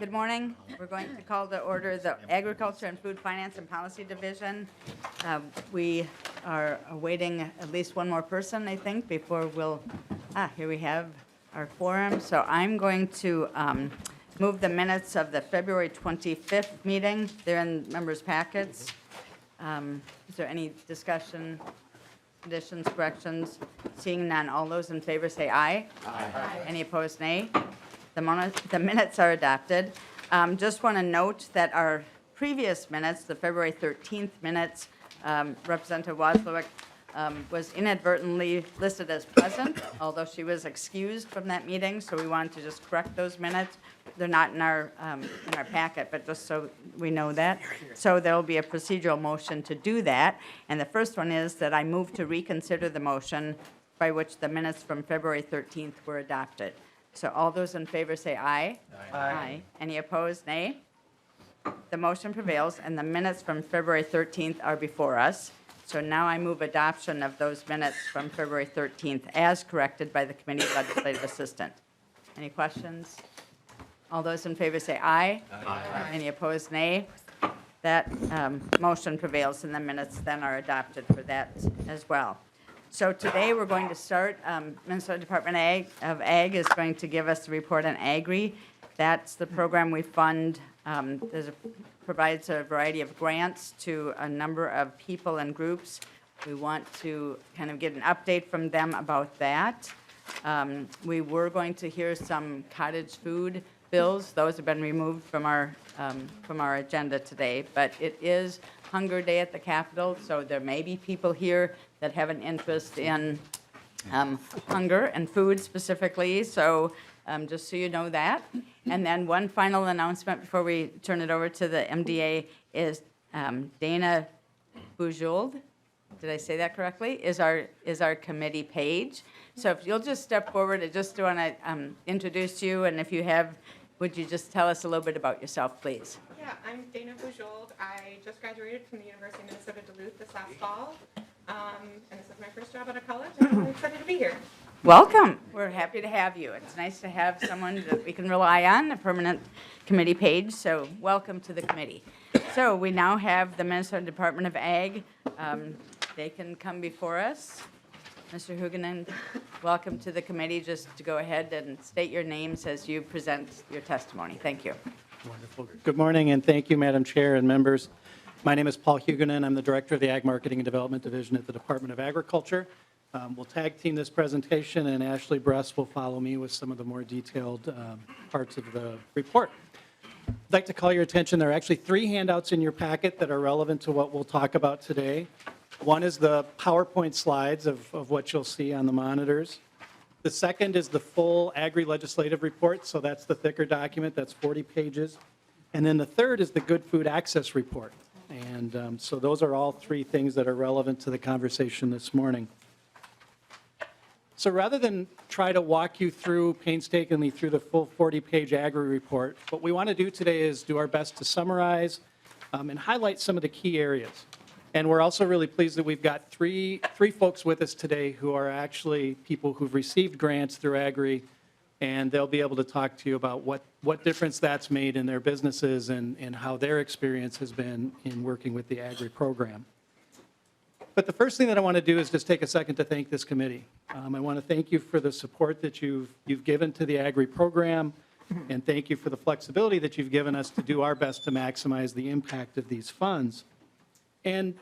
Good morning. We're going to call to order the Agriculture and Food Finance and Policy Division. We are awaiting at least one more person, I think, before we'll, here we have our quorum. So I'm going to move the minutes of the February 25th meeting. They're in members' packets. Is there any discussion, additions, corrections? Seeing none, all those in favor say aye. Aye. Any opposed, nay? The minutes are adopted. Just want to note that our previous minutes, the February 13th minutes, Representative Wozlowick was inadvertently listed as present, although she was excused from that meeting, so we wanted to just correct those minutes. They're not in our packet, but just so we know that. So there will be a procedural motion to do that, and the first one is that I move to reconsider the motion by which the minutes from February 13th were adopted. So all those in favor say aye. Aye. Aye. Any opposed, nay? The motion prevails, and the minutes from February 13th are before us. So now I move adoption of those minutes from February 13th as corrected by the Committee of Legislative Assistant. Any questions? All those in favor say aye. Aye. Any opposed, nay? That motion prevails, and the minutes then are adopted for that as well. So today we're going to start, Minnesota Department of Ag is going to give us a report on AGRI. That's the program we fund. Provides a variety of grants to a number of people and groups. We want to kind of get an update from them about that. We were going to hear some cottage food bills. Those have been removed from our agenda today, but it is Hunger Day at the Capitol, so there may be people here that have an interest in hunger and food specifically, so just so you know that. And then one final announcement before we turn it over to the MDA is Dana Bujold, did I say that correctly, is our committee page. So if you'll just step forward, I just want to introduce you, and if you have, would you just tell us a little bit about yourself, please? Yeah, I'm Dana Bujold. I just graduated from the University of Minnesota Duluth this last fall, and this is my first job out of college, and I'm excited to be here. Welcome. We're happy to have you. It's nice to have someone that we can rely on, a permanent committee page, so welcome to the committee. So we now have the Minnesota Department of Ag. They can come before us. Mr. Huguenin, welcome to the committee. Just to go ahead and state your names as you present your testimony. Thank you. Wonderful. Good morning, and thank you, Madam Chair and members. My name is Paul Huguenin. I'm the Director of the Ag Marketing and Development Division at the Department of Agriculture. We'll tag team this presentation, and Ashley Bress will follow me with some of the more detailed parts of the report. I'd like to call your attention. There are actually 3 handouts in your packet that are relevant to what we'll talk about today. One is the PowerPoint slides of what you'll see on the monitors. The second is the full AGRI legislative report, so that's the thicker document, that's 40 pages. And then the third is the Good Food Access Report. And so those are all 3 things that are relevant to the conversation this morning. So rather than try to walk you through painstakingly through the full 40-page AGRI report, what we want to do today is do our best to summarize and highlight some of the key areas. And we're also really pleased that we've got three folks with us today who are actually people who've received grants through AGRI, and they'll be able to talk to you about what difference that's made in their businesses and how their experience has been in working with the AGRI program. But the first thing that I want to do is just take a second to thank this committee. I want to thank you for the support that you've given to the AGRI program, and thank you for the flexibility that you've given us to do our best to maximize the impact of these funds. And,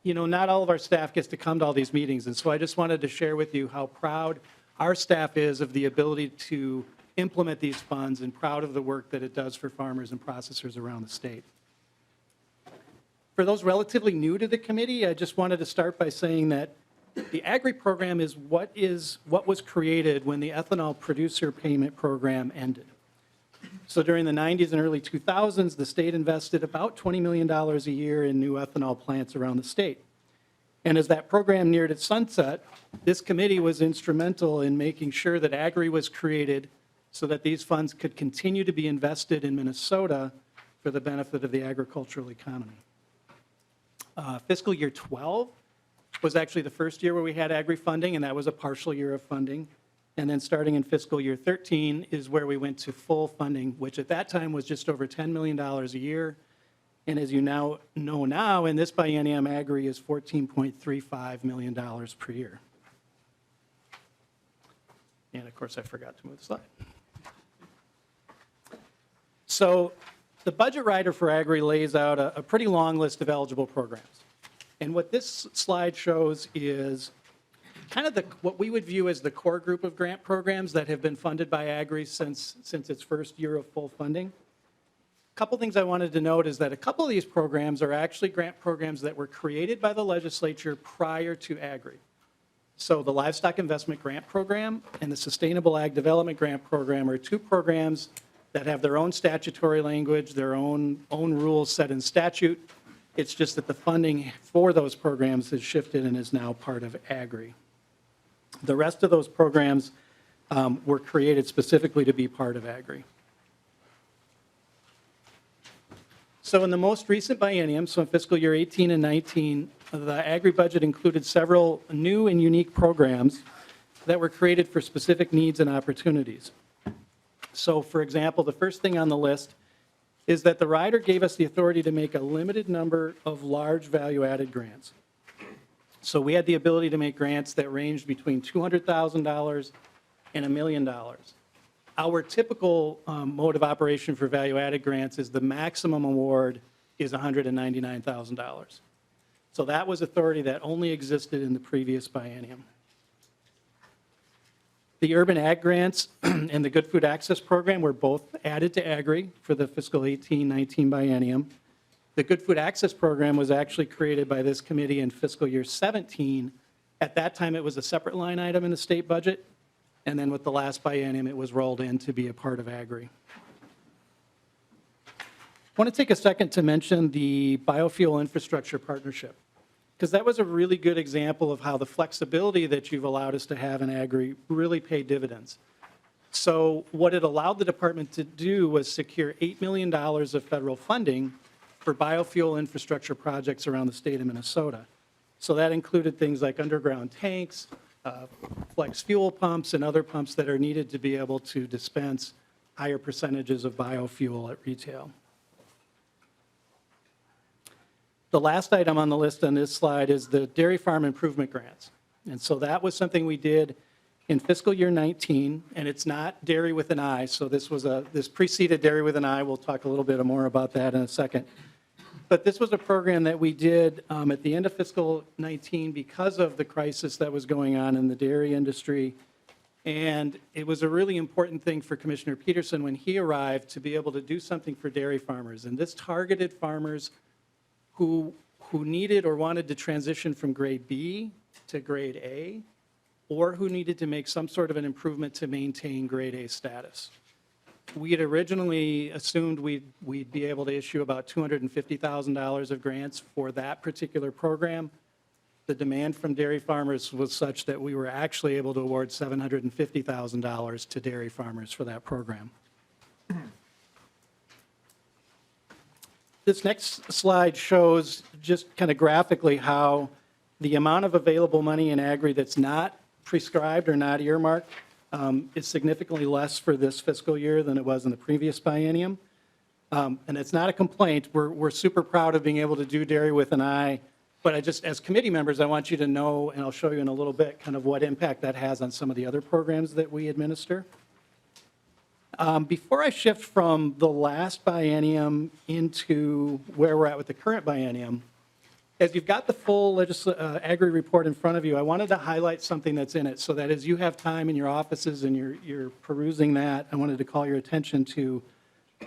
you know, not all of our staff gets to come to all these meetings, and so I just wanted to share with you how proud our staff is of the ability to implement these funds and proud of the work that it does for farmers and processors around the state. For those relatively new to the committee, I just wanted to start by saying that the AGRI program is what was created when the ethanol producer payment program ended. So during the 90s and early 2000s, the state invested about $20 million a year in new ethanol plants around the state. And as that program neared its sunset, this committee was instrumental in making sure that AGRI was created so that these funds could continue to be invested in Minnesota for the benefit of the agricultural economy. Fiscal year 12 was actually the first year where we had AGRI funding, and that was a partial year of funding. And then starting in fiscal year 13 is where we went to full funding, which at that time was just over $10 million a year. And as you now know in this biennium, AGRI is $14.35 million per year. And of course, I forgot to move the slide. So the budget rider for AGRI lays out a pretty long list of eligible programs. And what this slide shows is kind of what we would view as the core group of grant programs that have been funded by AGRI since its first year of full funding. A couple things I wanted to note is that a couple of these programs are actually grant programs that were created by the legislature prior to AGRI. So the Livestock Investment Grant Program and the Sustainable Ag Development Grant Program are two programs that have their own statutory language, their own rules set in statute. It's just that the funding for those programs has shifted and is now part of AGRI. The rest of those programs were created specifically to be part of AGRI. So in the most recent biennium, so in fiscal year 18 and 19, the AGRI budget included several new and unique programs that were created for specific needs and opportunities. So for example, the first thing on the list is that the rider gave us the authority to make a limited number of large value-added grants. So we had the ability to make grants that ranged between $200,000 and $1 million. Our typical mode of operation for value-added grants is the maximum award is $199,000. So that was authority that only existed in the previous biennium. The urban ag grants and the Good Food Access Program were both added to AGRI for the fiscal 18-19 biennium. The Good Food Access Program was actually created by this committee in fiscal year 17. At that time, it was a separate line item in the state budget. And then with the last biennium, it was rolled in to be a part of AGRI. I want to take a second to mention the Biofuel Infrastructure Partnership, because that was a really good example of how the flexibility that you've allowed us to have in AGRI really paid dividends. So what it allowed the department to do was secure $8 million of federal funding for biofuel infrastructure projects around the state of Minnesota. So that included things like underground tanks, flex fuel pumps, and other pumps that are needed to be able to dispense higher percentages of biofuel at retail. The last item on the list on this slide is the dairy farm improvement grants. And so that was something we did in fiscal year 19, and it's not dairy with an I, so this preceded dairy with an I. We'll talk a little bit more about that in a second. But this was a program that we did at the end of fiscal 19 because of the crisis that was going on in the dairy industry. And it was a really important thing for Commissioner Peterson when he arrived to be able to do something for dairy farmers. And this targeted farmers who needed or wanted to transition from grade B to grade A, or who needed to make some sort of an improvement to maintain grade A status. We had originally assumed we'd be able to issue about $250,000 of grants for that particular program. The demand from dairy farmers was such that we were actually able to award $750,000 to dairy farmers for that program. This next slide shows just kind of graphically how the amount of available money in AGRI that's not prescribed or not earmarked is significantly less for this fiscal year than it was in the previous biennium. And it's not a complaint. We're super proud of being able to do dairy with an I, but as committee members, I want you to know, and I'll show you in a little bit, kind of what impact that has on some of the other programs that we administer. Before I shift from the last biennium into where we're at with the current biennium, as you've got the full AGRI report in front of you, I wanted to highlight something that's in it so that as you have time in your offices and you're perusing that, I wanted to call your attention to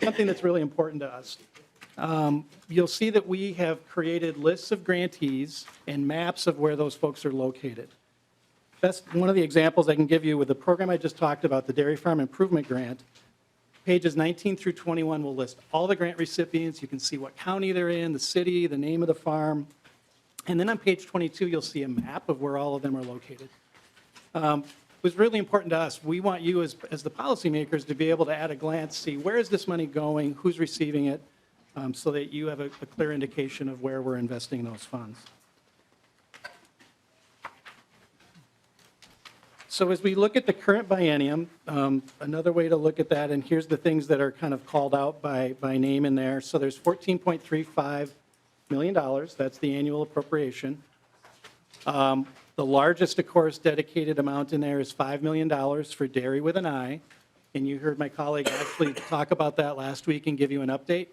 something that's really important to us. You'll see that we have created lists of grantees and maps of where those folks are located. That's one of the examples I can give you with the program I just talked about, the Dairy Farm Improvement Grant. Pages 19 through 21 will list all the grant recipients. You can see what county they're in, the city, the name of the farm. And then on page 22, you'll see a map of where all of them are located. It was really important to us. We want you as the policymakers to be able to at a glance see where is this money going, who's receiving it, so that you have a clear indication of where we're investing those funds. So as we look at the current biennium, another way to look at that, and here's the things that are kind of called out by name in there. So there's $14.35 million. That's the annual appropriation. The largest, of course, dedicated amount in there is $5 million for Dairy with an I. And you heard my colleague actually talk about that last week and give you an update.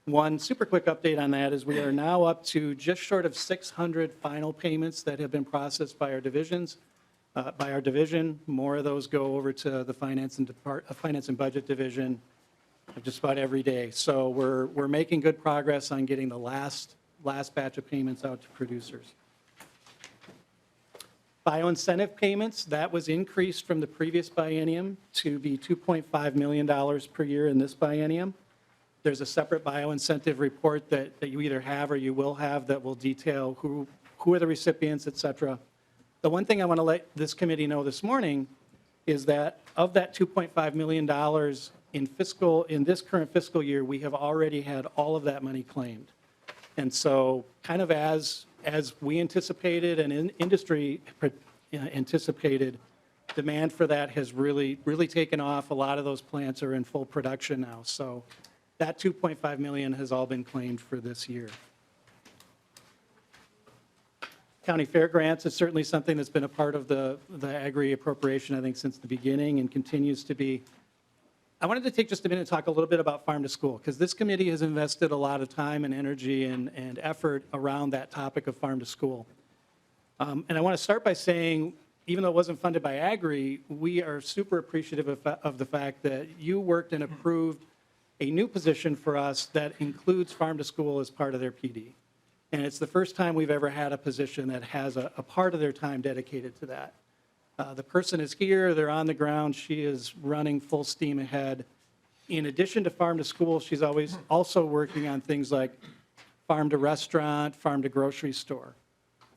One super quick update on that is we are now up to just short of 600 final payments that have been processed by our divisions. By our division, more of those go over to the Finance and Budget Division just about every day. So we're making good progress on getting the last batch of payments out to producers. Bioincentive payments, that was increased from the previous biennium to be $2.5 million per year in this biennium. There's a separate bioincentive report that you either have or you will have that will detail who are the recipients, et cetera. The one thing I want to let this committee know this morning is that of that $2.5 million in this current fiscal year, we have already had all of that money claimed. And so kind of as we anticipated and industry anticipated, demand for that has really taken off. A lot of those plants are in full production now. So that $2.5 million has all been claimed for this year. County fair grants is certainly something that's been a part of the AGRI appropriation, I think, since the beginning and continues to be. I wanted to take just a minute to talk a little bit about farm to school, because this committee has invested a lot of time and energy and effort around that topic of farm to school. And I want to start by saying, even though it wasn't funded by AGRI, we are super appreciative of the fact that you worked and approved a new position for us that includes farm to school as part of their PD. And it's the first time we've ever had a position that has a part of their time dedicated to that. The person is here, they're on the ground, she is running full steam ahead. In addition to farm to school, she's always also working on things like farm to restaurant, farm to grocery store.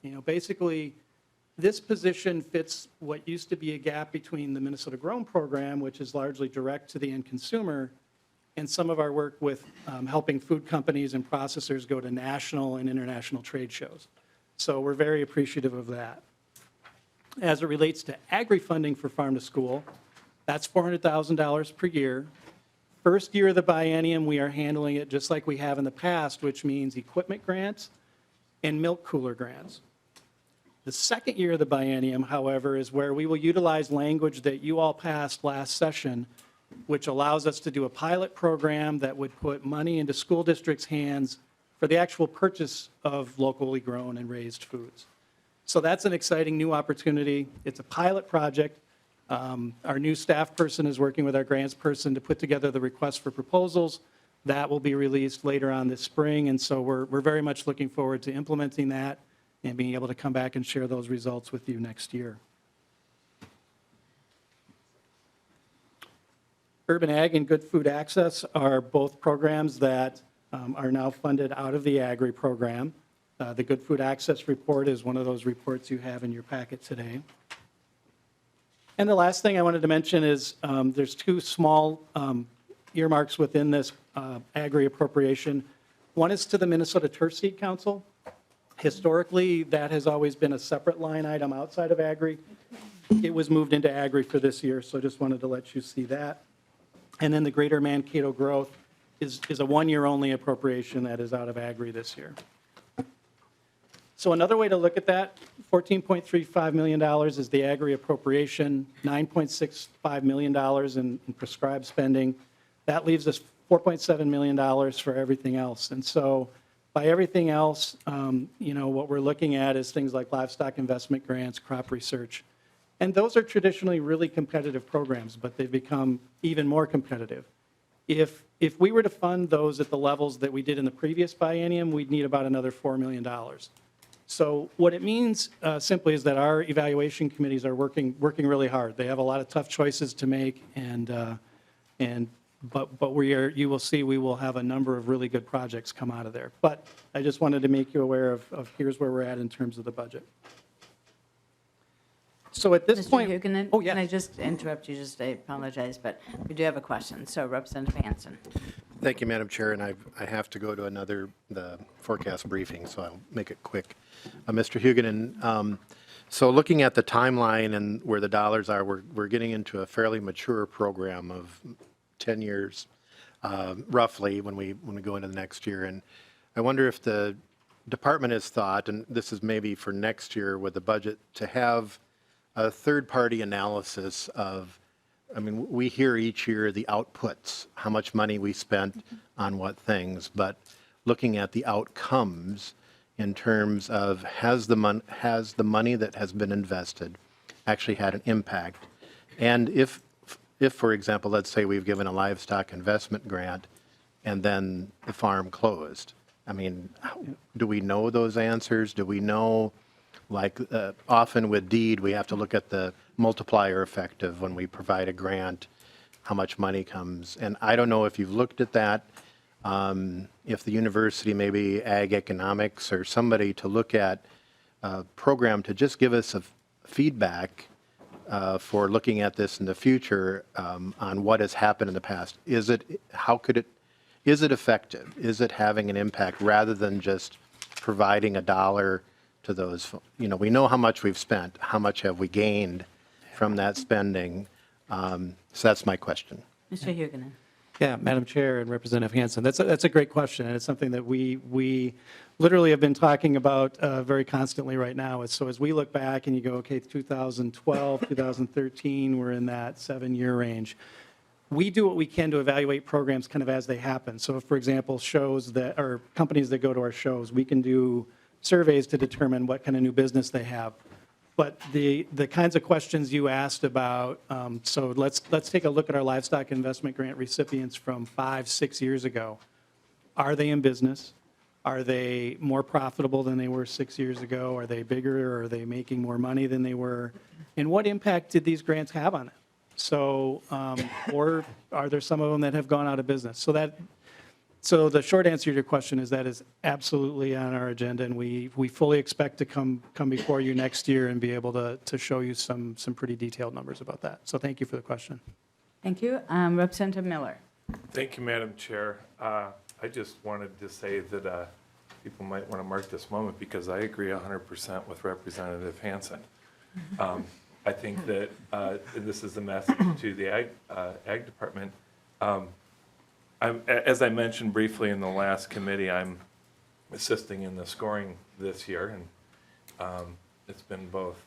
You know, basically, this position fits what used to be a gap between the Minnesota Grown program, which is largely direct to the end consumer, and some of our work with helping food companies and processors go to national and international trade shows. So we're very appreciative of that. As it relates to AGRI funding for farm to school, that's $400,000 per year. First year of the biennium, we are handling it just like we have in the past, which means equipment grants and milk cooler grants. The second year of the biennium, however, is where we will utilize language that you all passed last session, which allows us to do a pilot program that would put money into school districts' hands for the actual purchase of locally grown and raised foods. So that's an exciting new opportunity. It's a pilot project. Our new staff person is working with our grants person to put together the request for proposals. That will be released later on this spring, and so we're very much looking forward to implementing that and being able to come back and share those results with you next year. Urban Ag and Good Food Access are both programs that are now funded out of the AGRI program. The Good Food Access report is one of those reports you have in your packet today. And the last thing I wanted to mention is there's two small earmarks within this AGRI appropriation. One is to the Minnesota Turf Seed Council. Historically, that has always been a separate line item outside of AGRI. It was moved into AGRI for this year, so I just wanted to let you see that. And then the Greater Mankato Growth is a one-year only appropriation that is out of AGRI this year. So another way to look at that, $14.35 million is the AGRI appropriation, $9.65 million in prescribed spending. That leaves us $4.7 million for everything else. And so by everything else, what we're looking at is things like livestock investment grants, crop research. And those are traditionally really competitive programs, but they've become even more competitive. If we were to fund those at the levels that we did in the previous biennium, we'd need about another $4 million. So what it means simply is that our evaluation committees are working really hard. They have a lot of tough choices to make, but you will see we will have a number of really good projects come out of there. But I just wanted to make you aware of here's where we're at in terms of the budget. So at this point, Mr. Huguenin, oh, yes. can I just interrupt you? I apologize, but we do have a question. So Representative Hansen. Thank you, Madam Chair, and I have to go to the forecast briefing, so I'll make it quick. Mr. Huguenin, So looking at the timeline and where the dollars are, we're getting into a fairly mature program of 10 years, roughly, when we go into the next year. And I wonder if the department has thought, and this is maybe for next year with the budget, to have a third-party analysis of, I mean, we hear each year the outputs, how much money we spent on what things, but looking at the outcomes in terms of has the money that has been invested actually had an impact? And if, for example, let's say we've given a livestock investment grant and then the farm closed, I mean, do we know those answers? Do we know, like often with deed, we have to look at the multiplier effect of when we provide a grant, how much money comes. And I don't know if you've looked at that, if the university, maybe ag economics or somebody to look at a program to just give us a feedback for looking at this in the future on what has happened in the past. Is it effective? Is it having an impact rather than just providing a dollar to those? You know, we know how much we've spent. How much have we gained from that spending? So that's my question. Mr. Huguenin. Yeah, Madam Chair and Representative Hansen, that's a great question, and it's something that we literally have been talking about very constantly right now. So as we look back and you go, okay, 2012, 2013, we're in that 7-year range. We do what we can to evaluate programs kind of as they happen. So, for example, shows that or companies that go to our shows, we can do surveys to determine what kind of new business they have. But the kinds of questions you asked about, so let's take a look at our livestock investment grant recipients from 5-6 years ago. Are they in business? Are they more profitable than they were 6 years ago? Are they bigger? Are they making more money than they were? And what impact did these grants have on it? So, or are there some of them that have gone out of business? So the short answer to your question is that is absolutely on our agenda, and we fully expect to come before you next year and be able to show you some pretty detailed numbers about that. So thank you for the question. Thank you. Representative Miller. Thank you, Madam Chair. I just wanted to say that people might want to mark this moment because I agree 100% with Representative Hansen. I think that this is a message to the Ag Department. As I mentioned briefly in the last committee, I'm assisting in the scoring this year, and it's been both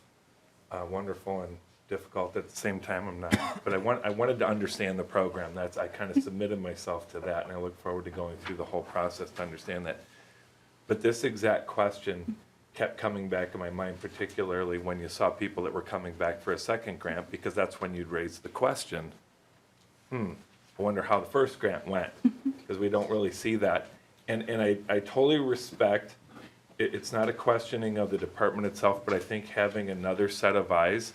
wonderful and difficult at the same time. I'm not, but I wanted to understand the program. I kind of submitted myself to that, and I look forward to going through the whole process to understand that. But this exact question kept coming back in my mind, particularly when you saw people that were coming back for a second grant, because that's when you'd raise the question, I wonder how the first grant went, because we don't really see that. And I totally respect, it's not a questioning of the department itself, but I think having another set of eyes,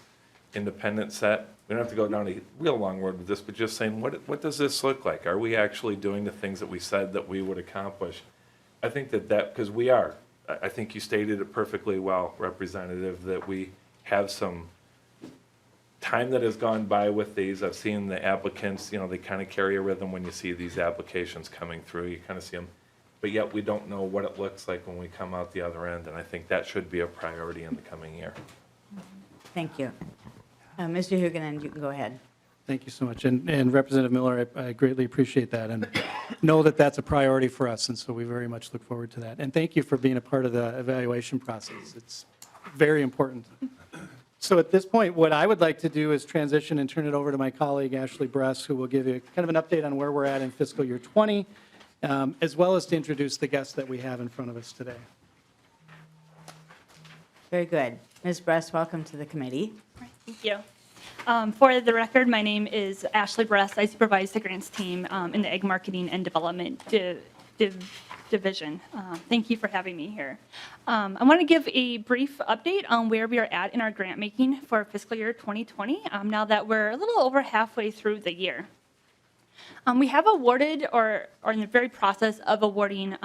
independent set, we don't have to go down a real long road with this, but just saying, what does this look like? Are we actually doing the things that we said that we would accomplish? I think that because we are. I think you stated it perfectly well, Representative, that we have some time that has gone by with these. I've seen the applicants, they kind of carry a rhythm when you see these applications coming through. You kind of see them. But yet we don't know what it looks like when we come out the other end. And I think that should be a priority in the coming year. Thank you. Mr. Huguenin, you can go ahead. Thank you so much. And Representative Miller, I greatly appreciate that and know that that's a priority for us. And so we very much look forward to that. And thank you for being a part of the evaluation process. It's very important. So at this point, what I would like to do is transition and turn it over to my colleague, Ashley Bress, who will give you kind of an update on where we're at in fiscal year 20, as well as to introduce the guests that we have in front of us today. Very good. Ms. Bress, welcome to the committee. Thank you. For the record, my name is Ashley Bress. I supervise the grants team in the Ag Marketing and Development Division. Thank you for having me here. I want to give a brief update on where we are at in our grant making for fiscal year 2020, now that we're a little over halfway through the year. We have awarded or are in the very process of awarding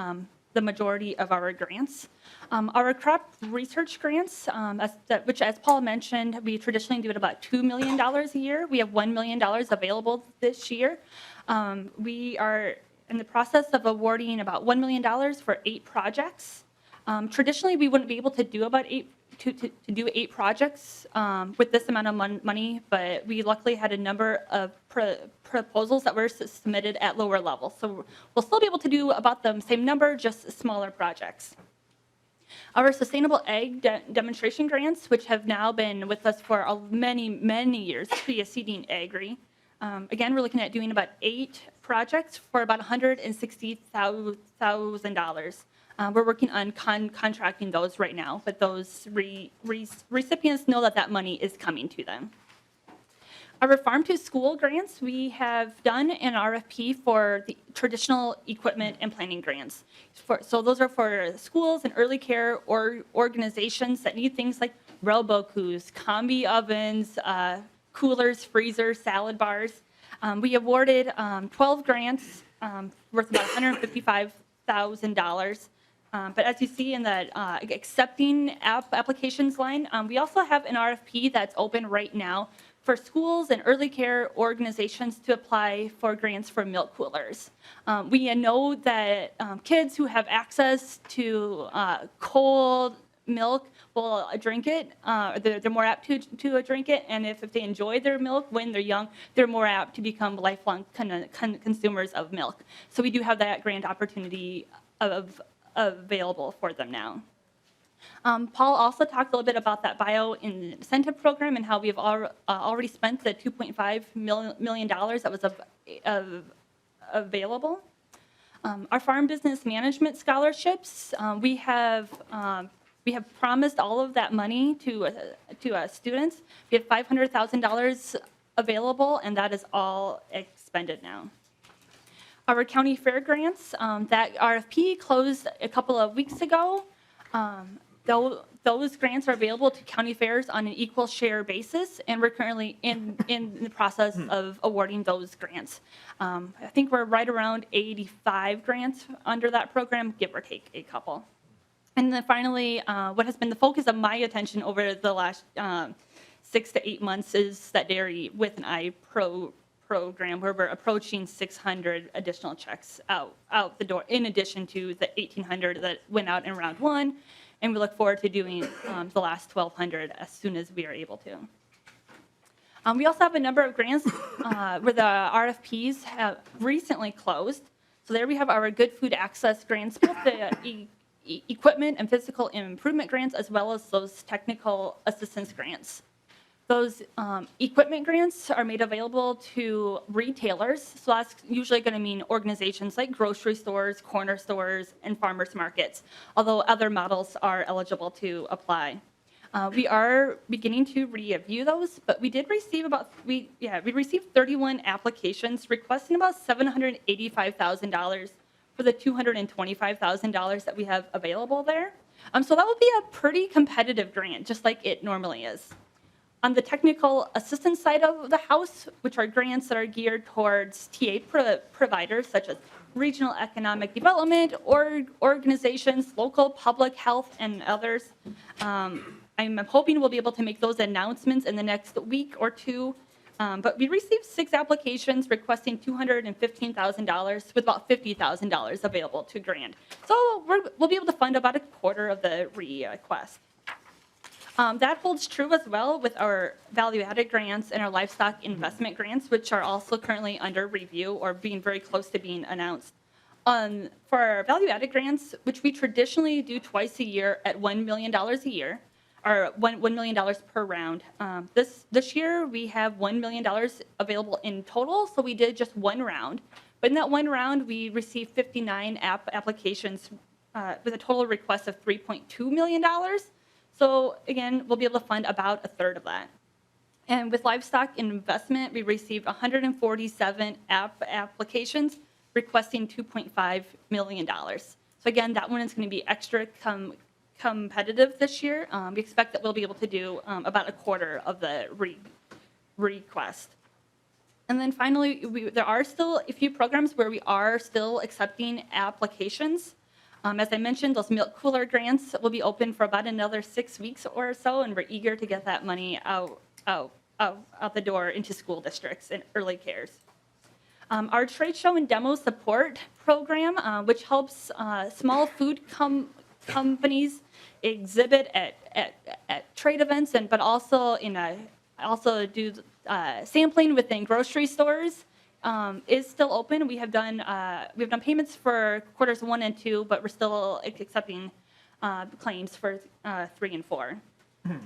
the majority of our grants. Our crop research grants, which as Paul mentioned, we traditionally do it about $2 million a year. We have $1 million available this year. We are in the process of awarding about $1 million for 8 projects. Traditionally, we wouldn't be able to do about 8 to do 8 projects with this amount of money, but we luckily had a number of proposals that were submitted at lower levels. So we'll still be able to do about the same number, just smaller projects. Our Sustainable Ag Demonstration Grants, which have now been with us for many years, preceding AGRI. Again, we're looking at doing about 8 projects for about $160,000. We're working on contracting those right now, but those recipients know that that money is coming to them. Our Farm to School grants, we have done an RFP for the traditional equipment and planning grants. So those are for schools and early care or organizations that need things like Robocoos, combi ovens, coolers, freezers, salad bars. We awarded 12 grants worth about $155,000. But as you see in the accepting applications line, we also have an RFP that's open right now for schools and early care organizations to apply for grants for milk coolers. We know that kids who have access to cold milk will drink it. They're more apt to drink it, and if they enjoy their milk when they're young, they're more apt to become lifelong consumers of milk. So we do have that grant opportunity available for them now. Paul also talked a little bit about that bio incentive program and how we've already spent the $2.5 million that was available. Our farm business management scholarships, we have promised all of that money to students. We have $500,000 available, and that is all expended now. Our county fair grants, that RFP closed a couple of weeks ago. Those grants are available to county fairs on an equal share basis, and we're currently in the process of awarding those grants. I think we're right around 85 grants under that program, give or take a couple. And then finally, what has been the focus of my attention over the last 6 to 8 months is that Dairy with an I program where we're approaching 600 additional checks out the door, in addition to the 1,800 that went out in round 1. And we look forward to doing the last 1,200 as soon as we are able to. We also have a number of grants where the RFPs have recently closed. So there we have our Good Food Access grants, both the equipment and physical improvement grants, as well as those technical assistance grants. Those equipment grants are made available to retailers, so that's usually going to mean organizations like grocery stores, corner stores, and farmers markets, although other models are eligible to apply. We are beginning to review those, but we did receive we received 31 applications requesting about $785,000 for the $225,000 that we have available there. So that would be a pretty competitive grant, just like it normally is. On the technical assistance side of the house, which are grants that are geared towards TA providers such as regional economic development or organizations, local public health, and others, I'm hoping we'll be able to make those announcements in the next week or two. But we received 6 applications requesting $215,000 with about $50,000 available to grant. So we'll be able to fund about a quarter of the request. That holds true as well with our value-added grants and our livestock investment grants, which are also currently under review or being very close to being announced. For our value-added grants, which we traditionally do twice a year at $1 million a year, or $1 million per round. This year, we have $1 million available in total, so we did just 1 round. But in that 1 round, we received 59 applications with a total request of $3.2 million. So again, we'll be able to fund about a third of that. And with livestock investment, we received 147 applications requesting $2.5 million. So again, that one is going to be extra competitive this year. We expect that we'll be able to do about a quarter of the request. And then finally, there are still a few programs where we are still accepting applications. As I mentioned, those milk cooler grants will be open for about another 6 weeks or so, and we're eager to get that money out the door into school districts and early cares. Our trade show and demo support program, which helps small food companies exhibit at trade events, but also also do sampling within grocery stores. Is still open. We have done payments for quarters 1 and 2, but we're still accepting claims for 3 and 4.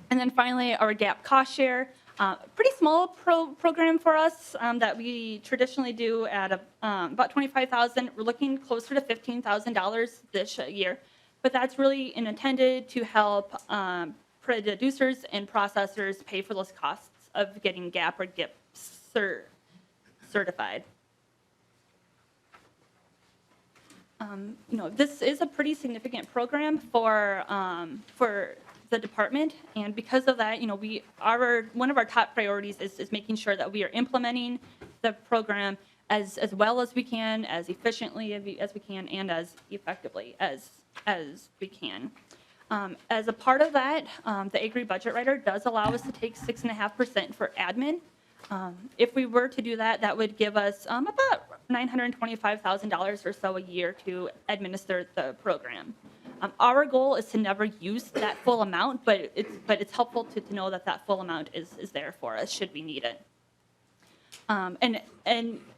And then finally, our gap cost share, pretty small program for us that we traditionally do at about $25,000. We're looking closer to $15,000 this year, but that's really intended to help producers and processors pay for those costs of getting gap or GIP certified. This is a pretty significant program for the department, and because of that, one of our top priorities is making sure that we are implementing the program as well as we can, as efficiently as we can, and as effectively as we can. As a part of that, the AGRI budget writer does allow us to take 6.5% for admin. If we were to do that, that would give us about $925,000 or so a year to administer the program. Our goal is to never use that full amount, but it's helpful to know that full amount is there for us should we need it. And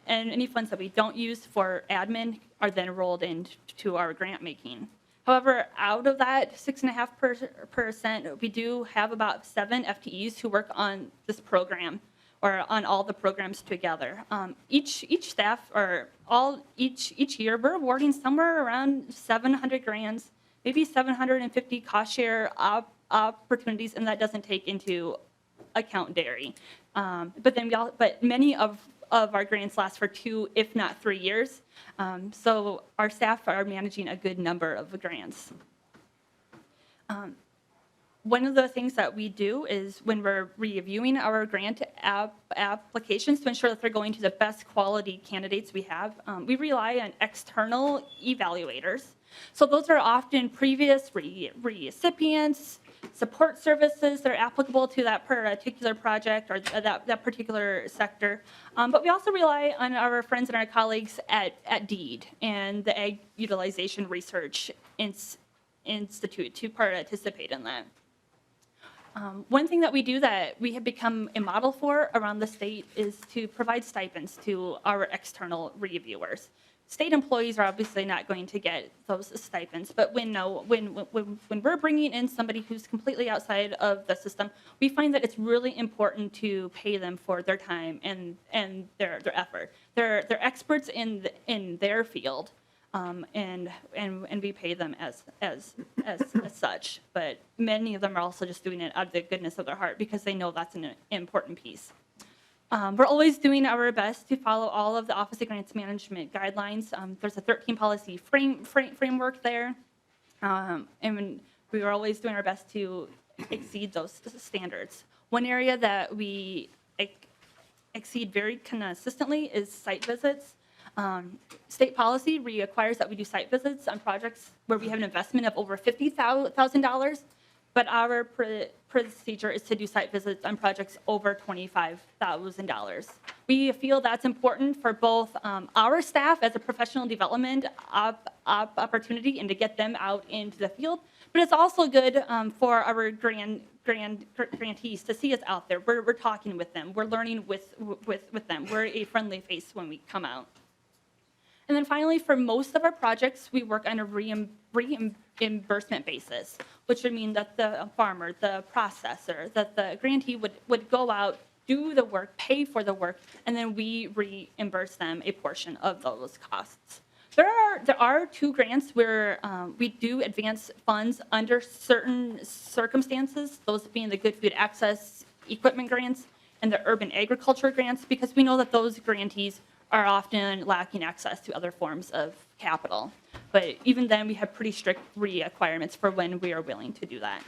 any funds that we don't use for admin are then rolled into our grant making. However, out of that 6.5%, we do have about 7 FTEs who work on this program, or on all the programs together. Each staff, or each year, we're awarding somewhere around 700 grants, maybe 750 cost share opportunities, and that doesn't take into account dairy. But many of our grants last for 2, if not 3 years. So our staff are managing a good number of grants. One of the things that we do is when we're reviewing our grant applications to ensure that they're going to the best quality candidates we have, we rely on external evaluators. So those are often previous recipients, support services that are applicable to that particular project or that particular sector. But we also rely on our friends and our colleagues at DEED and the Ag Utilization Research Institute to participate in that. One thing that we do that we have become a model for around the state is to provide stipends to our external reviewers. State employees are obviously not going to get those stipends, but when we're bringing in somebody who's completely outside of the system, we find that it's really important to pay them for their time and their effort. They're experts in their field. And we pay them as such, but many of them are also just doing it out of the goodness of their heart because they know that's an important piece. We're always doing our best to follow all of the Office of Grants Management guidelines. There's a 13 policy framework there, and we are always doing our best to exceed those standards. One area that we exceed very consistently is site visits. State policy requires that we do site visits on projects where we have an investment of over $50,000, but our procedure is to do site visits on projects over $25,000. We feel that's important for both our staff as a professional development opportunity and to get them out into the field, but it's also good for our grantees to see us out there. We're talking with them. We're learning with them. We're a friendly face when we come out. And then finally, for most of our projects, we work on a reimbursement basis, which would mean that the farmer, the processor, that the grantee would go out, do the work, pay for the work, and then we reimburse them a portion of those costs. There are 2 grants where we do advance funds under certain circumstances, those being the Good Food Access Equipment grants and the Urban Agriculture grants, because we know that those grantees are often lacking access to other forms of capital. But even then, we have pretty strict requirements for when we are willing to do that.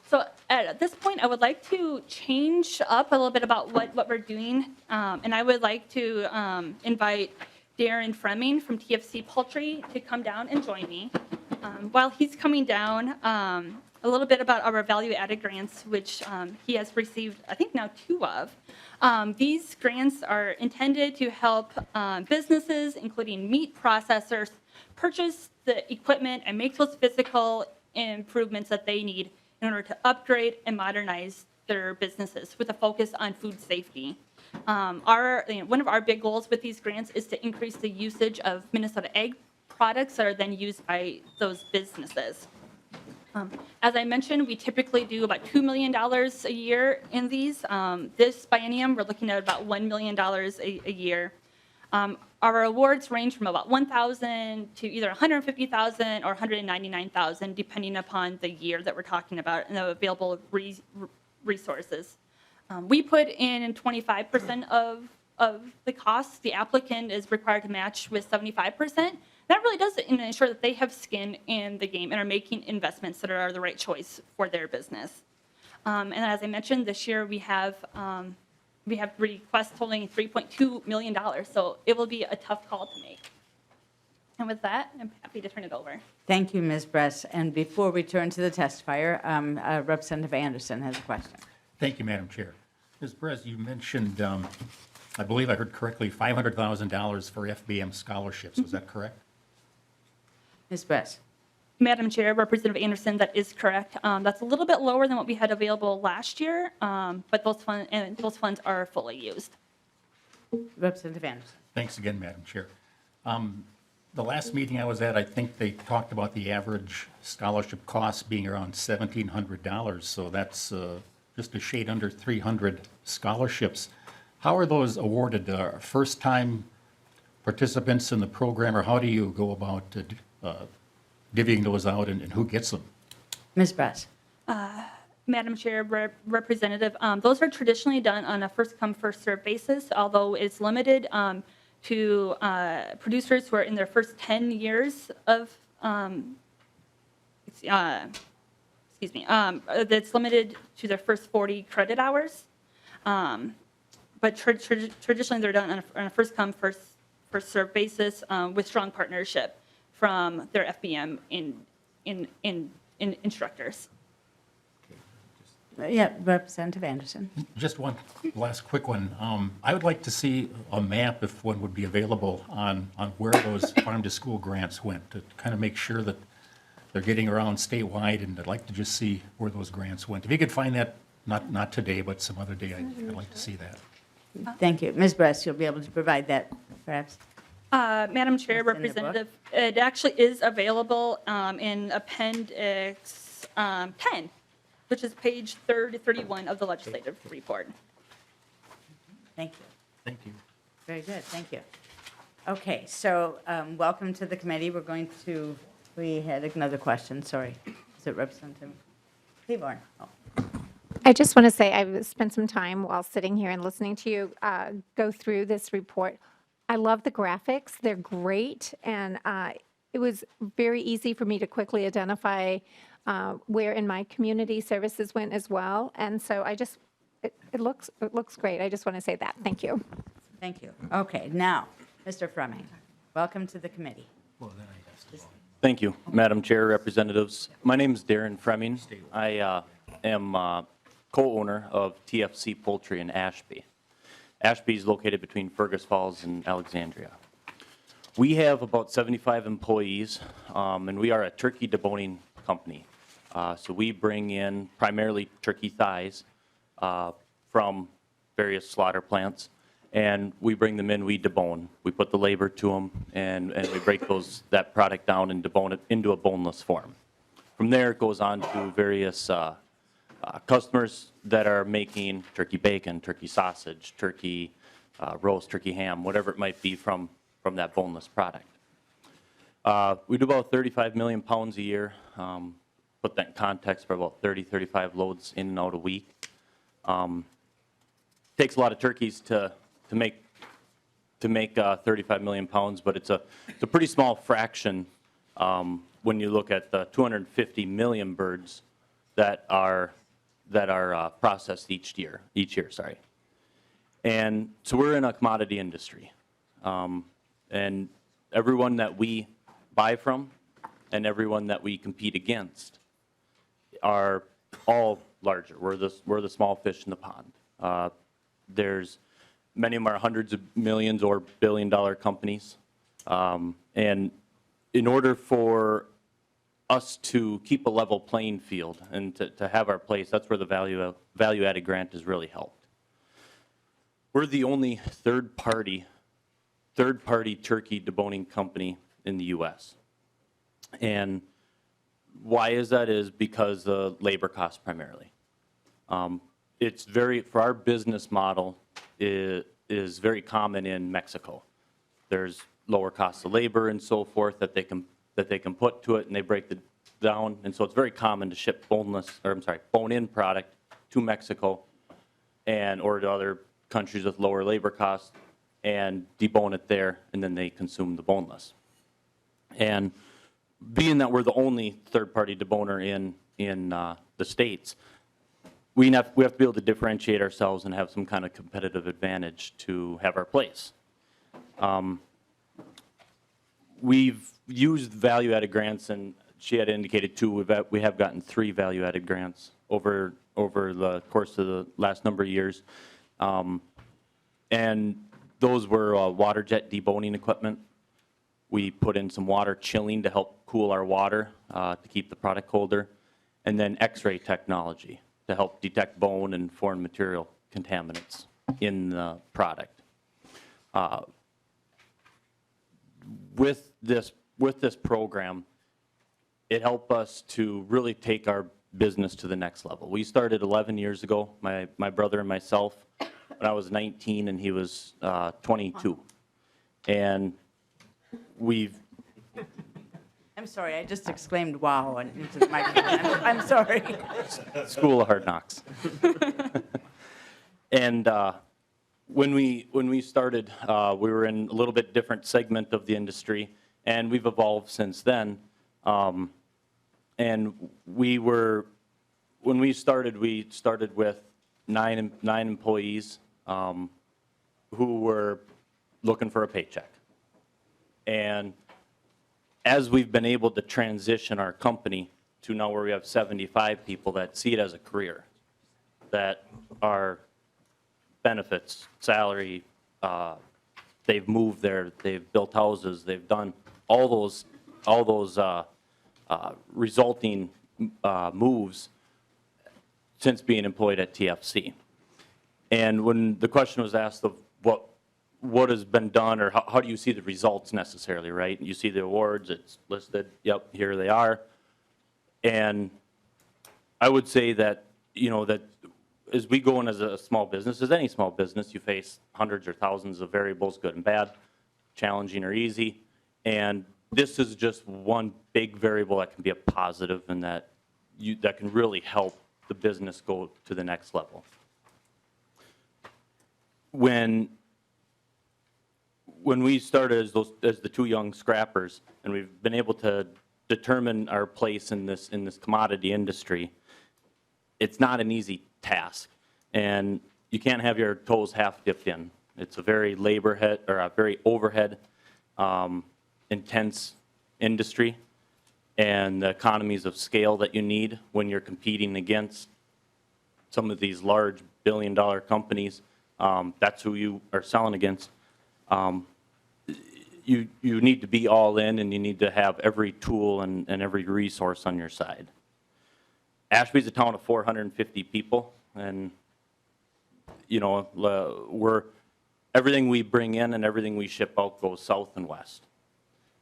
So at this point, I would like to change up a little bit about what we're doing. And I would like to invite Darren Fremming from TFC Poultry to come down and join me. While he's coming down, a little bit about our value-added grants, which he has received, I think now 2 of. These grants are intended to help businesses, including meat processors, purchase the equipment and make those physical improvements that they need in order to upgrade and modernize their businesses with a focus on food safety. One of our big goals with these grants is to increase the usage of Minnesota egg products that are then used by those businesses. As I mentioned, we typically do about $2 million a year in these. This biennium, we're looking at about $1 million a year. Our awards range from about $1,000 to either $150,000 or $199,000, depending upon the year that we're talking about and the available resources. We put in 25% of the costs. The applicant is required to match with 75%. That really does ensure that they have skin in the game and are making investments that are the right choice for their business. And as I mentioned, this year we have requests totaling $3.2 million, so it will be a tough call to make. And with that, I'm happy to turn it over. Thank you, Ms. Bress. And before we turn to the testifier, Representative Anderson has a question. Thank you, Madam Chair. Ms. Brez, you mentioned, I believe I heard correctly, $500,000 for FBM scholarships. Is that correct? Ms. Bress. Madam Chair, Representative Anderson, that is correct. That's a little bit lower than what we had available last year, but those funds are fully used. Representative Anderson. Thanks again, Madam Chair. The last meeting I was at, I think they talked about the average scholarship cost being around $1,700, so that's just a shade under 300 scholarships. How are those awarded? First-time participants in the program, or how do you go about divvying those out, and who gets them? Ms. Bress. Madam Chair, Representative, those are traditionally done on a first-come, first-served basis, although it's limited to producers who are in their first 10 years of, that's limited to their first 40 credit hours. But traditionally, they're done on a first-come, first-served basis with strong partnership from their FBM instructors. Yeah, Representative Anderson. Just one last quick one. I would like to see a map, if one would be available, on where those farm-to-school grants went, to kind of make sure that they're getting around statewide, and I'd like to just see where those grants went. If you could find that, not today, but some other day, I'd like to see that. Thank you. Ms. Bress, you'll be able to provide that, perhaps? Madam Chair, It's in the book. Representative, it actually is available in Appendix 10, which is page 31 of the legislative report. Thank you. Thank you. Very good. Thank you. Okay, so welcome to the committee. We had another question. Sorry. Is it Representative Cleaborn? Oh. I just want to say I've spent some time while sitting here and listening to you go through this report. I love the graphics. They're great. And it was very easy for me to quickly identify where in my community services went as well. And so it looks great. I just want to say that. Thank you. Thank you. Okay, now, Mr. Fremming, welcome to the committee. Thank you, Madam Chair, Representatives. My name is Darren Fremming. I am co-owner of TFC Poultry in Ashby. Ashby is located between Fergus Falls and Alexandria. We have about 75 employees, and we are a turkey deboning company. So we bring in primarily turkey thighs from various slaughter plants, and we bring them in, we debone. We put the labor to them, and we break that product down and debone it into a boneless form. From there, it goes on to various customers that are making turkey bacon, turkey sausage, turkey roast, turkey ham, whatever it might be from that boneless product. We do about 35 million pounds a year. Put that in context, for about 30, 35 loads in and out a week. Takes a lot of turkeys to make 35 million pounds, but it's a pretty small fraction when you look at the 250 million birds that are processed each year. And so we're in a commodity industry, and everyone that we buy from and everyone that we compete against are all larger. We're the small fish in the pond. There's many of them are hundreds of millions or billion-dollar companies, and in order for us to keep a level playing field and to have our place, that's where the value-added grant has really helped. We're the only third-party turkey deboning company in the U.S. And why is that? Is because of labor costs primarily. It's for our business model is very common in Mexico. There's lower costs of labor and so forth that they can put to it, and they break it down. And so it's very common to ship bone-in product to Mexico or to other countries with lower labor costs and debone it there, and then they consume the boneless. And being that we're the only third-party deboner in the States, we have to be able to differentiate ourselves and have some kind of competitive advantage to have our place. We've used value-added grants, and she had indicated too, we have gotten 3 value-added grants over the course of the last number of years. And those were water jet deboning equipment. We put in some water chilling to help cool our water to keep the product colder, and then X-ray technology to help detect bone and foreign material contaminants in the product. With this program, it helped us to really take our business to the next level. We started 11 years ago, my brother and myself, when I was 19 and he was 22. And I'm sorry, I just exclaimed, wow, and into the microphone. I'm sorry. School of Hard Knocks. And when we started, we were in a little bit different segment of the industry, and we've evolved since then. And when we started with nine employees who were looking for a paycheck. And as we've been able to transition our company to now where we have 75 people that see it as a career, that are benefits, salary, they've moved there, they've built houses, they've done all those resulting moves since being employed at TFC. And when the question was asked of what has been done, or how do you see the results necessarily, right? You see the awards, it's listed, yep, here they are. And I would say that, that as we go in as a small business, as any small business, you face hundreds or thousands of variables, good and bad, challenging or easy. And this is just one big variable that can be a positive and that can really help the business go to the next level. When we started as the 2 young scrappers, and we've been able to determine our place in this commodity industry, it's not an easy task, and you can't have your toes half dipped in. It's a very very overhead intense industry, and the economies of scale that you need when you're competing against some of these large billion-dollar companies, that's who you are selling against. You need to be all in, and you need to have every tool and every resource on your side. Ashby's a town of 450 people, and everything we bring in and everything we ship out goes south and west.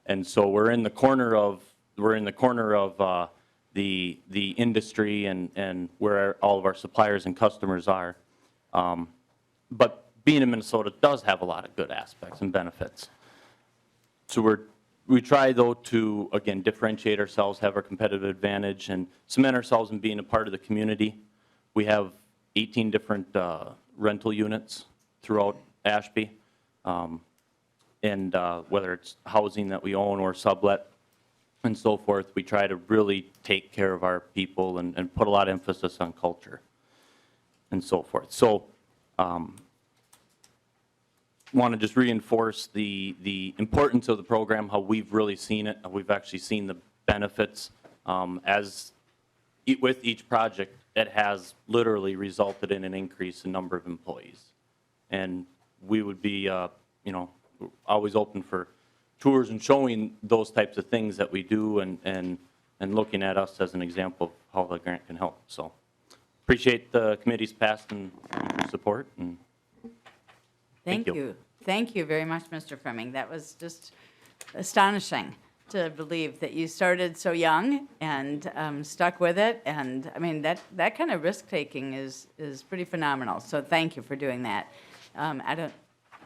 And so we're in the corner of the industry and where all of our suppliers and customers are. But being in Minnesota does have a lot of good aspects and benefits. So we try, though, to, again, differentiate ourselves, have our competitive advantage, and cement ourselves in being a part of the community. We have 18 different rental units throughout Ashby, and whether it's housing that we own or sublet and so forth, we try to really take care of our people and put a lot of emphasis on culture and so forth. So want to just reinforce the importance of the program, how we've really seen it. We've actually seen the benefits as with each project, it has literally resulted in an increase in number of employees. And we would be, always open for tours and showing those types of things that we do and looking at us as an example of how the grant can help. So appreciate the committee's past and support. And Thank you. Thank you very much, Mr. Fremming. That was just astonishing to believe that you started so young and stuck with it. And I mean, that kind of risk-taking is pretty phenomenal. So thank you for doing that.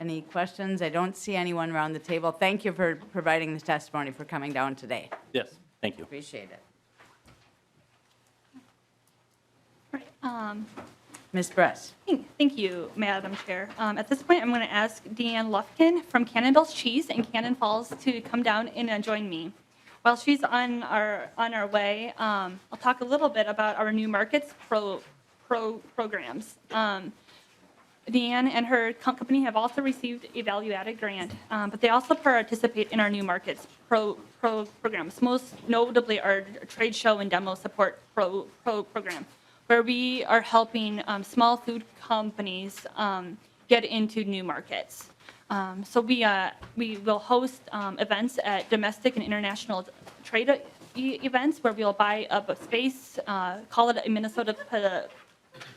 Any questions? I don't see anyone around the table. Thank you for providing this testimony, for coming down today. yes, thank you. Appreciate it. Right. Ms. Bress. Thank you, Madam Chair. At this point, I'm going to ask Deanne Lufkin from Cannonball's Cheese in Cannon Falls to come down and join me. While she's on our way, I'll talk a little bit about our new markets programs. Deanne and her company have also received a value-added grant, but they also participate in our new markets programs, most notably our trade show and demo support program, where we are helping small food companies get into new markets. So we will host events at domestic and international trade events where we'll buy up a space, call it a Minnesota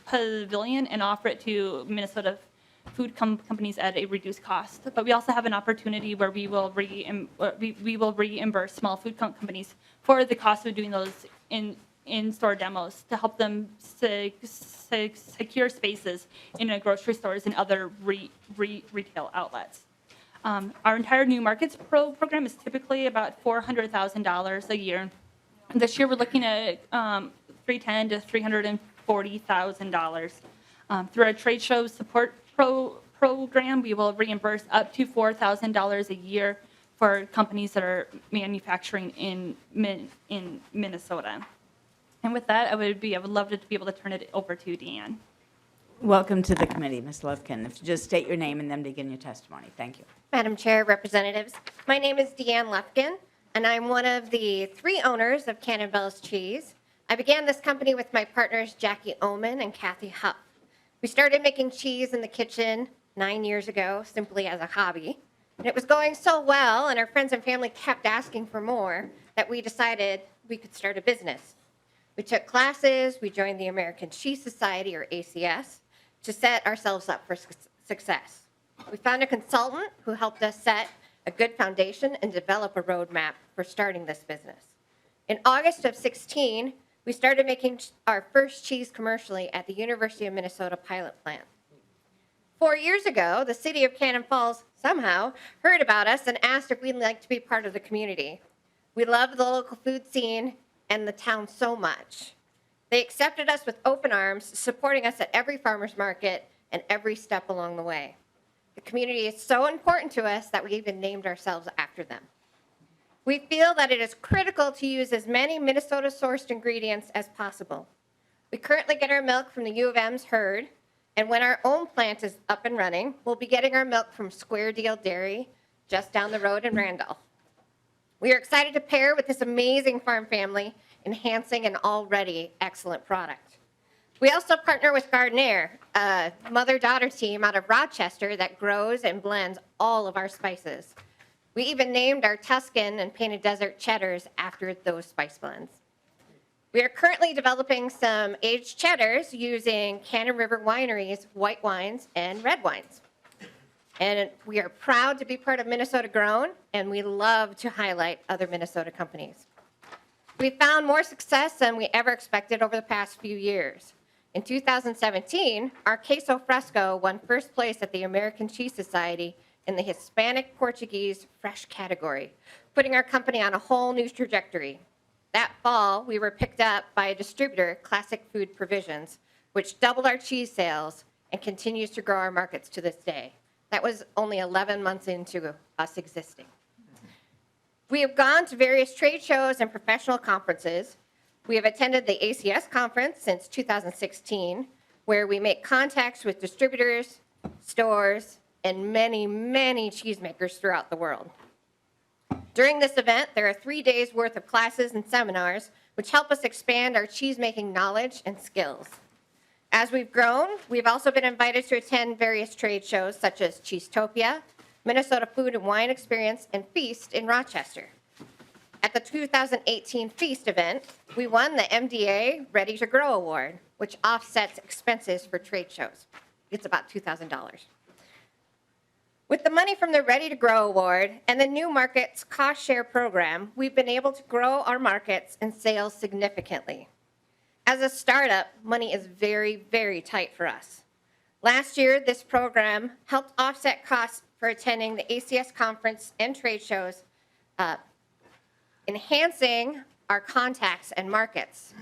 Pavilion, and offer it to Minnesota food companies at a reduced cost. But we also have an opportunity where we will reimburse small food companies for the cost of doing those in-store demos to help them secure spaces in grocery stores and other retail outlets. Our entire new markets program is typically about $400,000 a year. This year we're looking at $310,000 to $340,000. Through our trade show support program, we will reimburse up to $4,000 a year for companies that are manufacturing in Minnesota. And with that, I would love to be able to turn it over to Deanne. Welcome to the committee, Ms. Lufkin. If you just state your name and then begin your testimony. Thank you. Madam Chair, Representatives, my name is Deanne Lufkin, and I'm one of the 3 owners of Cannonball's Cheese. I began this company with my partners Jackie Oman and Kathy Huff. We started making cheese in the kitchen 9 years ago, simply as a hobby. And it was going so well, and our friends and family kept asking for more, that we decided we could start a business. We took classes, we joined the American Cheese Society, or ACS, to set ourselves up for success. We found a consultant who helped us set a good foundation and develop a roadmap for starting this business. In August of 16, we started making our first cheese commercially at the University of Minnesota pilot plant. 4 years ago, the city of Cannon Falls somehow heard about us and asked if we'd like to be part of the community. We loved the local food scene and the town so much. They accepted us with open arms, supporting us at every farmer's market and every step along the way. The community is so important to us that we even named ourselves after them. We feel that it is critical to use as many Minnesota-sourced ingredients as possible. We currently get our milk from the U of M's herd, and when our own plant is up and running, we'll be getting our milk from Square Deal Dairy just down the road in Randolph. We are excited to pair with this amazing farm family, enhancing an already excellent product. We also partner with Gardenaire, a mother-daughter team out of Rochester that grows and blends all of our spices. We even named our Tuscan and Painted Desert cheddars after those spice blends. We are currently developing some aged cheddars using Cannon River Winery's white wines and red wines. And we are proud to be part of Minnesota Grown, and we love to highlight other Minnesota companies. We found more success than we ever expected over the past few years. In 2017, our queso fresco won first place at the American Cheese Society in the Hispanic Portuguese fresh category, putting our company on a whole new trajectory. That fall, we were picked up by a distributor, Classic Food Provisions, which doubled our cheese sales and continues to grow our markets to this day. That was only 11 months into us existing. We have gone to various trade shows and professional conferences. We have attended the ACS conference since 2016, where we make contacts with distributors, stores, and many, many cheesemakers throughout the world. During this event, there are 3 days worth of classes and seminars which help us expand our cheese-making knowledge and skills. As we've grown, we've also been invited to attend various trade shows such as Cheesetopia, Minnesota Food and Wine Experience, and Feast in Rochester. At the 2018 Feast event, we won the MDA Ready to Grow Award, which offsets expenses for trade shows. It's about $2,000. With the money from the Ready to Grow Award and the New Markets Cost Share Program, we've been able to grow our markets and sales significantly. As a startup, money is very, very tight for us. Last year, this program helped offset costs for attending the ACS conference and trade shows, enhancing our contacts and markets.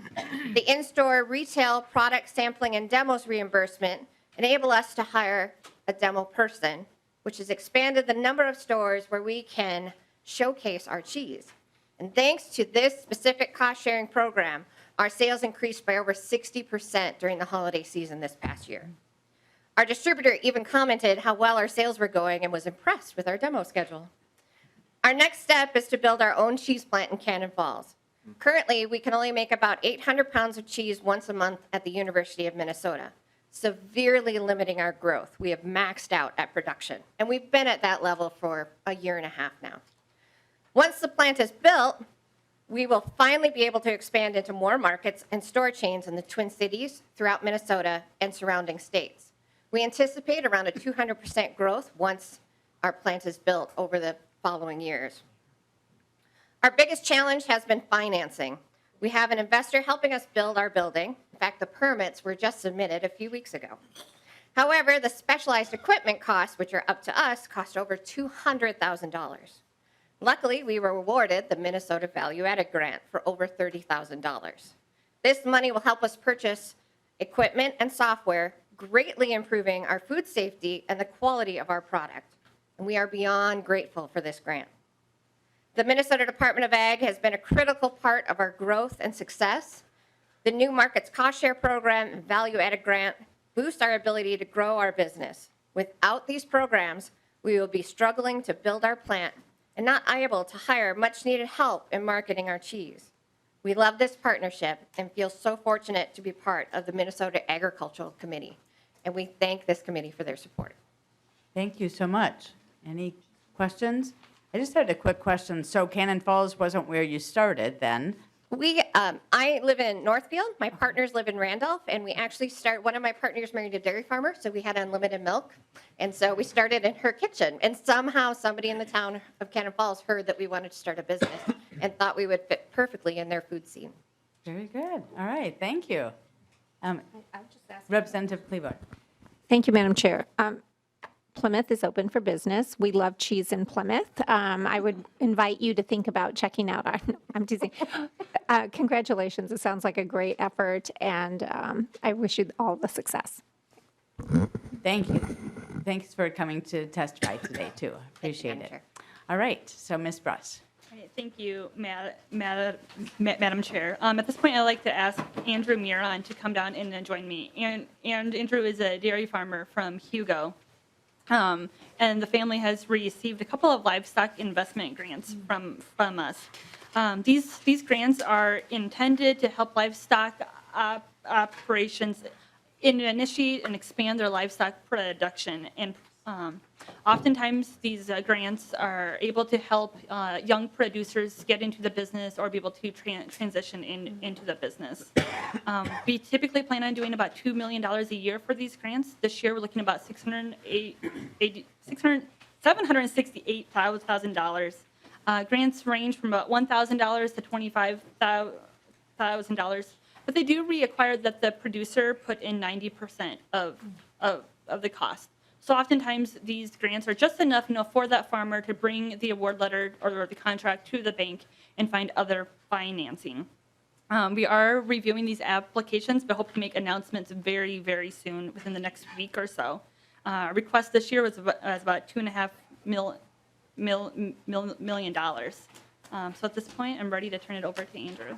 The in-store retail product sampling and demos reimbursement enable us to hire a demo person, which has expanded the number of stores where we can showcase our cheese. And thanks to this specific cost-sharing program, our sales increased by over 60% during the holiday season this past year. Our distributor even commented how well our sales were going and was impressed with our demo schedule. Our next step is to build our own cheese plant in Cannon Falls. Currently, we can only make about 800 pounds of cheese once a month at the University of Minnesota, severely limiting our growth. We have maxed out at production, and we've been at that level for a year and a half now. Once the plant is built, we will finally be able to expand into more markets and store chains in the Twin Cities, throughout Minnesota, and surrounding states. We anticipate around a 200% growth once our plant is built over the following years. Our biggest challenge has been financing. We have an investor helping us build our building. In fact, the permits were just submitted a few weeks ago. However, the specialized equipment costs, which are up to us, cost over $200,000. Luckily, we were awarded the Minnesota Value Added Grant for over $30,000. This money will help us purchase equipment and software, greatly improving our food safety and the quality of our product. And we are beyond grateful for this grant. The Minnesota Department of Ag has been a critical part of our growth and success. The New Markets Cost Share Program and Value Added Grant boost our ability to grow our business. Without these programs, we will be struggling to build our plant and not able to hire much needed help in marketing our cheese. We love this partnership and feel so fortunate to be part of the Minnesota Agricultural Committee, and we thank this committee for their support. Thank you so much. Any questions? I just had a quick question. So Cannon Falls wasn't where you started then? I live in Northfield. My partners live in Randolph, and we actually one of my partners married a dairy farmer, so we had unlimited milk. And so we started in her kitchen. And somehow somebody in the town of Cannon Falls heard that we wanted to start a business and thought we would fit perfectly in their food scene. Very good. All right. Thank you. Representative Cleaver. Thank you, Madam Chair. Plymouth is open for business. We love cheese in Plymouth. I would invite you to think about checking out our, I'm teasing. Congratulations. It sounds like a great effort, and I wish you all the success. Thank you. Thanks for coming to testify today, too. Appreciate it. All right. So, Ms. Bruss. Thank you, Madam Chair. At this point, I'd like to ask Andrew Miron to come down and join me. And Andrew is a dairy farmer from Hugo. And the family has received a couple of livestock investment grants from us. These grants are intended to help livestock operations initiate and expand their livestock production. And oftentimes, these grants are able to help young producers get into the business or be able to transition into the business. We typically plan on doing about $2 million a year for these grants. This year, we're looking at about $768,000. Grants range from about $1,000 to $25,000, but they do require that the producer put in 90% of the cost. So oftentimes, these grants are just enough, for that farmer to bring the award letter or the contract to the bank and find other financing. We are reviewing these applications, but hope to make announcements very, very soon, within the next week or so. Request this year was about $2.5 million. So at this point, I'm ready to turn it over to Andrew.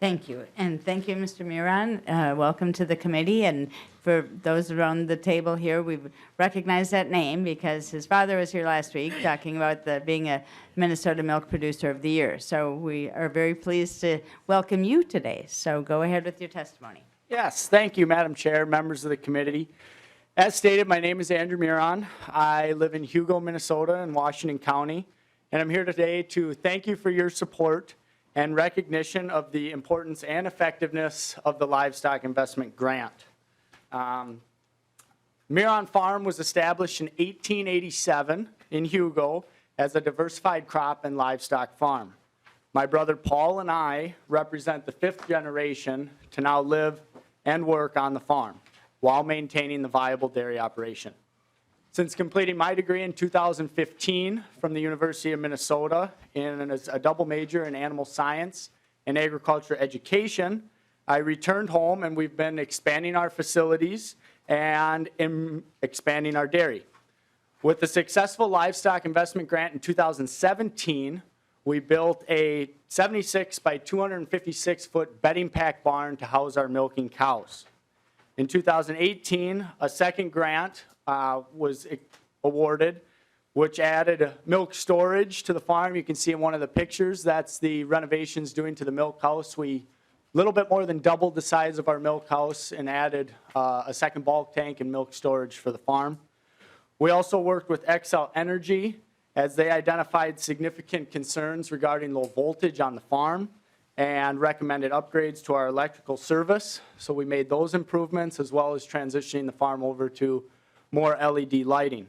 Thank you. And thank you, Mr. Miron. Welcome to the committee. And for those around the table here, we recognize that name because his father was here last week talking about being a Minnesota Milk Producer of the Year. So we are very pleased to welcome you today. So go ahead with your testimony. Yes, thank you, Madam Chair, members of the committee. As stated, my name is Andrew Miron. I live in Hugo, Minnesota in Washington County, and I'm here today to thank you for your support and recognition of the importance and effectiveness of the Livestock Investment Grant. Miron Farm was established in 1887 in Hugo as a diversified crop and livestock farm. My brother Paul and I represent the 5th generation to now live and work on the farm while maintaining the viable dairy operation. Since completing my degree in 2015 from the University of Minnesota in a double major in animal science and agriculture education, I returned home and we've been expanding our facilities and expanding our dairy. With the successful livestock investment grant in 2017, we built a 76 by 256 foot bedding pack barn to house our milking cows. In 2018, a second grant was awarded, which added milk storage to the farm. You can see in one of the pictures, that's the renovations doing to the milk house. We a little bit more than doubled the size of our milk house and added a second bulk tank and milk storage for the farm. We also worked with XL Energy as they identified significant concerns regarding low voltage on the farm and recommended upgrades to our electrical service. So we made those improvements as well as transitioning the farm over to more LED lighting.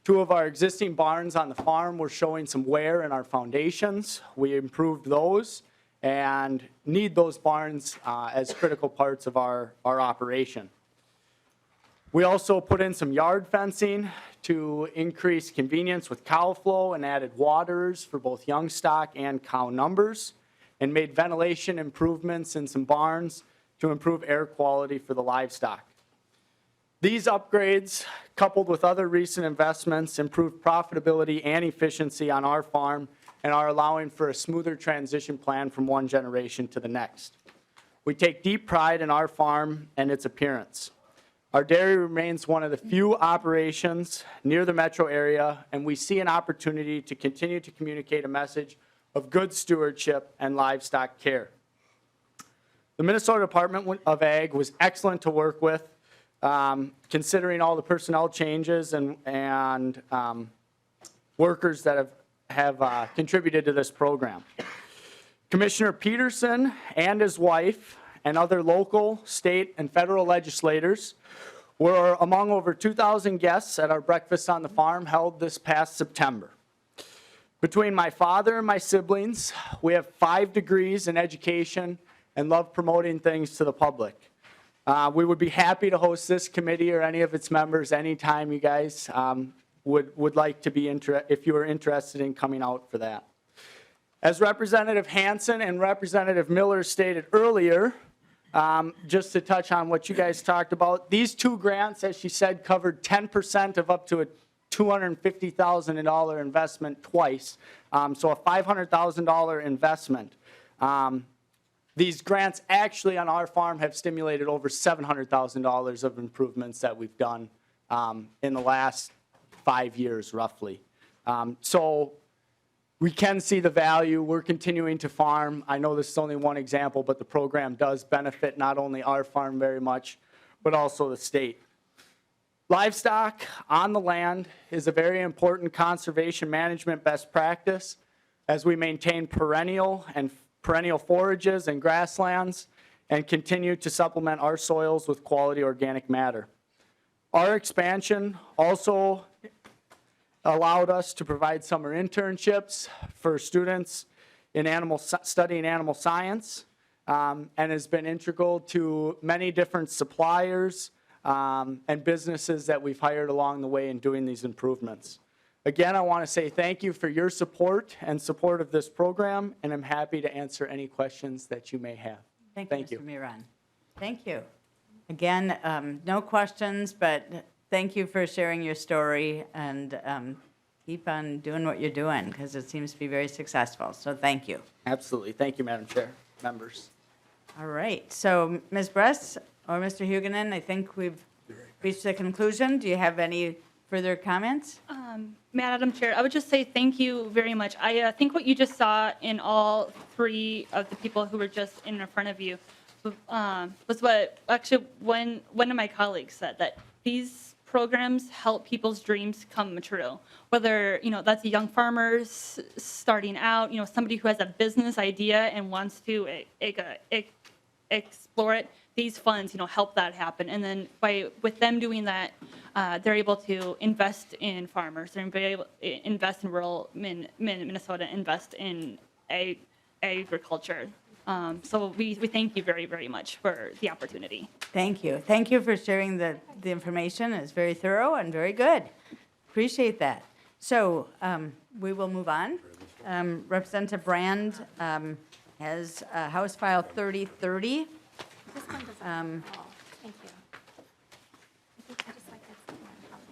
2 of our existing barns on the farm were showing some wear in our foundations. We improved those and need those barns as critical parts of our operation. We also put in some yard fencing to increase convenience with cow flow and added waterers for both young stock and cow numbers, and made ventilation improvements in some barns to improve air quality for the livestock. These upgrades, coupled with other recent investments, improve profitability and efficiency on our farm and are allowing for a smoother transition plan from one generation to the next. We take deep pride in our farm and its appearance. Our dairy remains one of the few operations near the metro area, and we see an opportunity to continue to communicate a message of good stewardship and livestock care. The Minnesota Department of Ag was excellent to work with, considering all the personnel changes and workers that have contributed to this program. Commissioner Peterson and his wife and other local, state, and federal legislators were among over 2,000 guests at our breakfast on the farm held this past September. Between my father and my siblings, we have 5 degrees in education and love promoting things to the public. We would be happy to host this committee or any of its members anytime you guys would like to be if you are interested in coming out for that. As Representative Hansen and Representative Miller stated earlier, just to touch on what you guys talked about, these 2 grants, as she said, covered 10% of up to a $250,000 investment twice, so a $500,000 investment. These grants actually on our farm have stimulated over $700,000 of improvements that we've done in the last 5 years roughly. So we can see the value. We're continuing to farm. I know this is only one example, but the program does benefit not only our farm very much, but also the state. Livestock on the land is a very important conservation management best practice as we maintain perennial forages and grasslands and continue to supplement our soils with quality organic matter. Our expansion also allowed us to provide summer internships for students in studying animal science and has been integral to many different suppliers and businesses that we've hired along the way in doing these improvements. Again, I want to say thank you for your support and support of this program, and I'm happy to answer any questions that you may have. Thank you, Mr. Miron. Thank you. Again, no questions, but thank you for sharing your story, and keep on doing what you're doing because it seems to be very successful. So thank you. Absolutely. Thank you, Madam Chair, members. All right, so Ms. Bress or Mr. Huguenin, I think we've reached the conclusion. Do you have any further comments? Madam Chair, I would just say thank you very much. I think what you just saw in all three of the people who were just in front of you was what actually one of my colleagues said, that these programs help people's dreams come true. Whether, that's a young farmer starting out, somebody who has a business idea and wants to explore it, these funds, help that happen. And then with them doing that, they're able to invest in farmers, they're able to invest in rural Minnesota, invest in agriculture. So we thank you very, very much for the opportunity. Thank you. Thank you for sharing the information. It's very thorough and very good. Appreciate that. So we will move on. Representative Brand has House File 3030. This one doesn't, thank you. I just like that.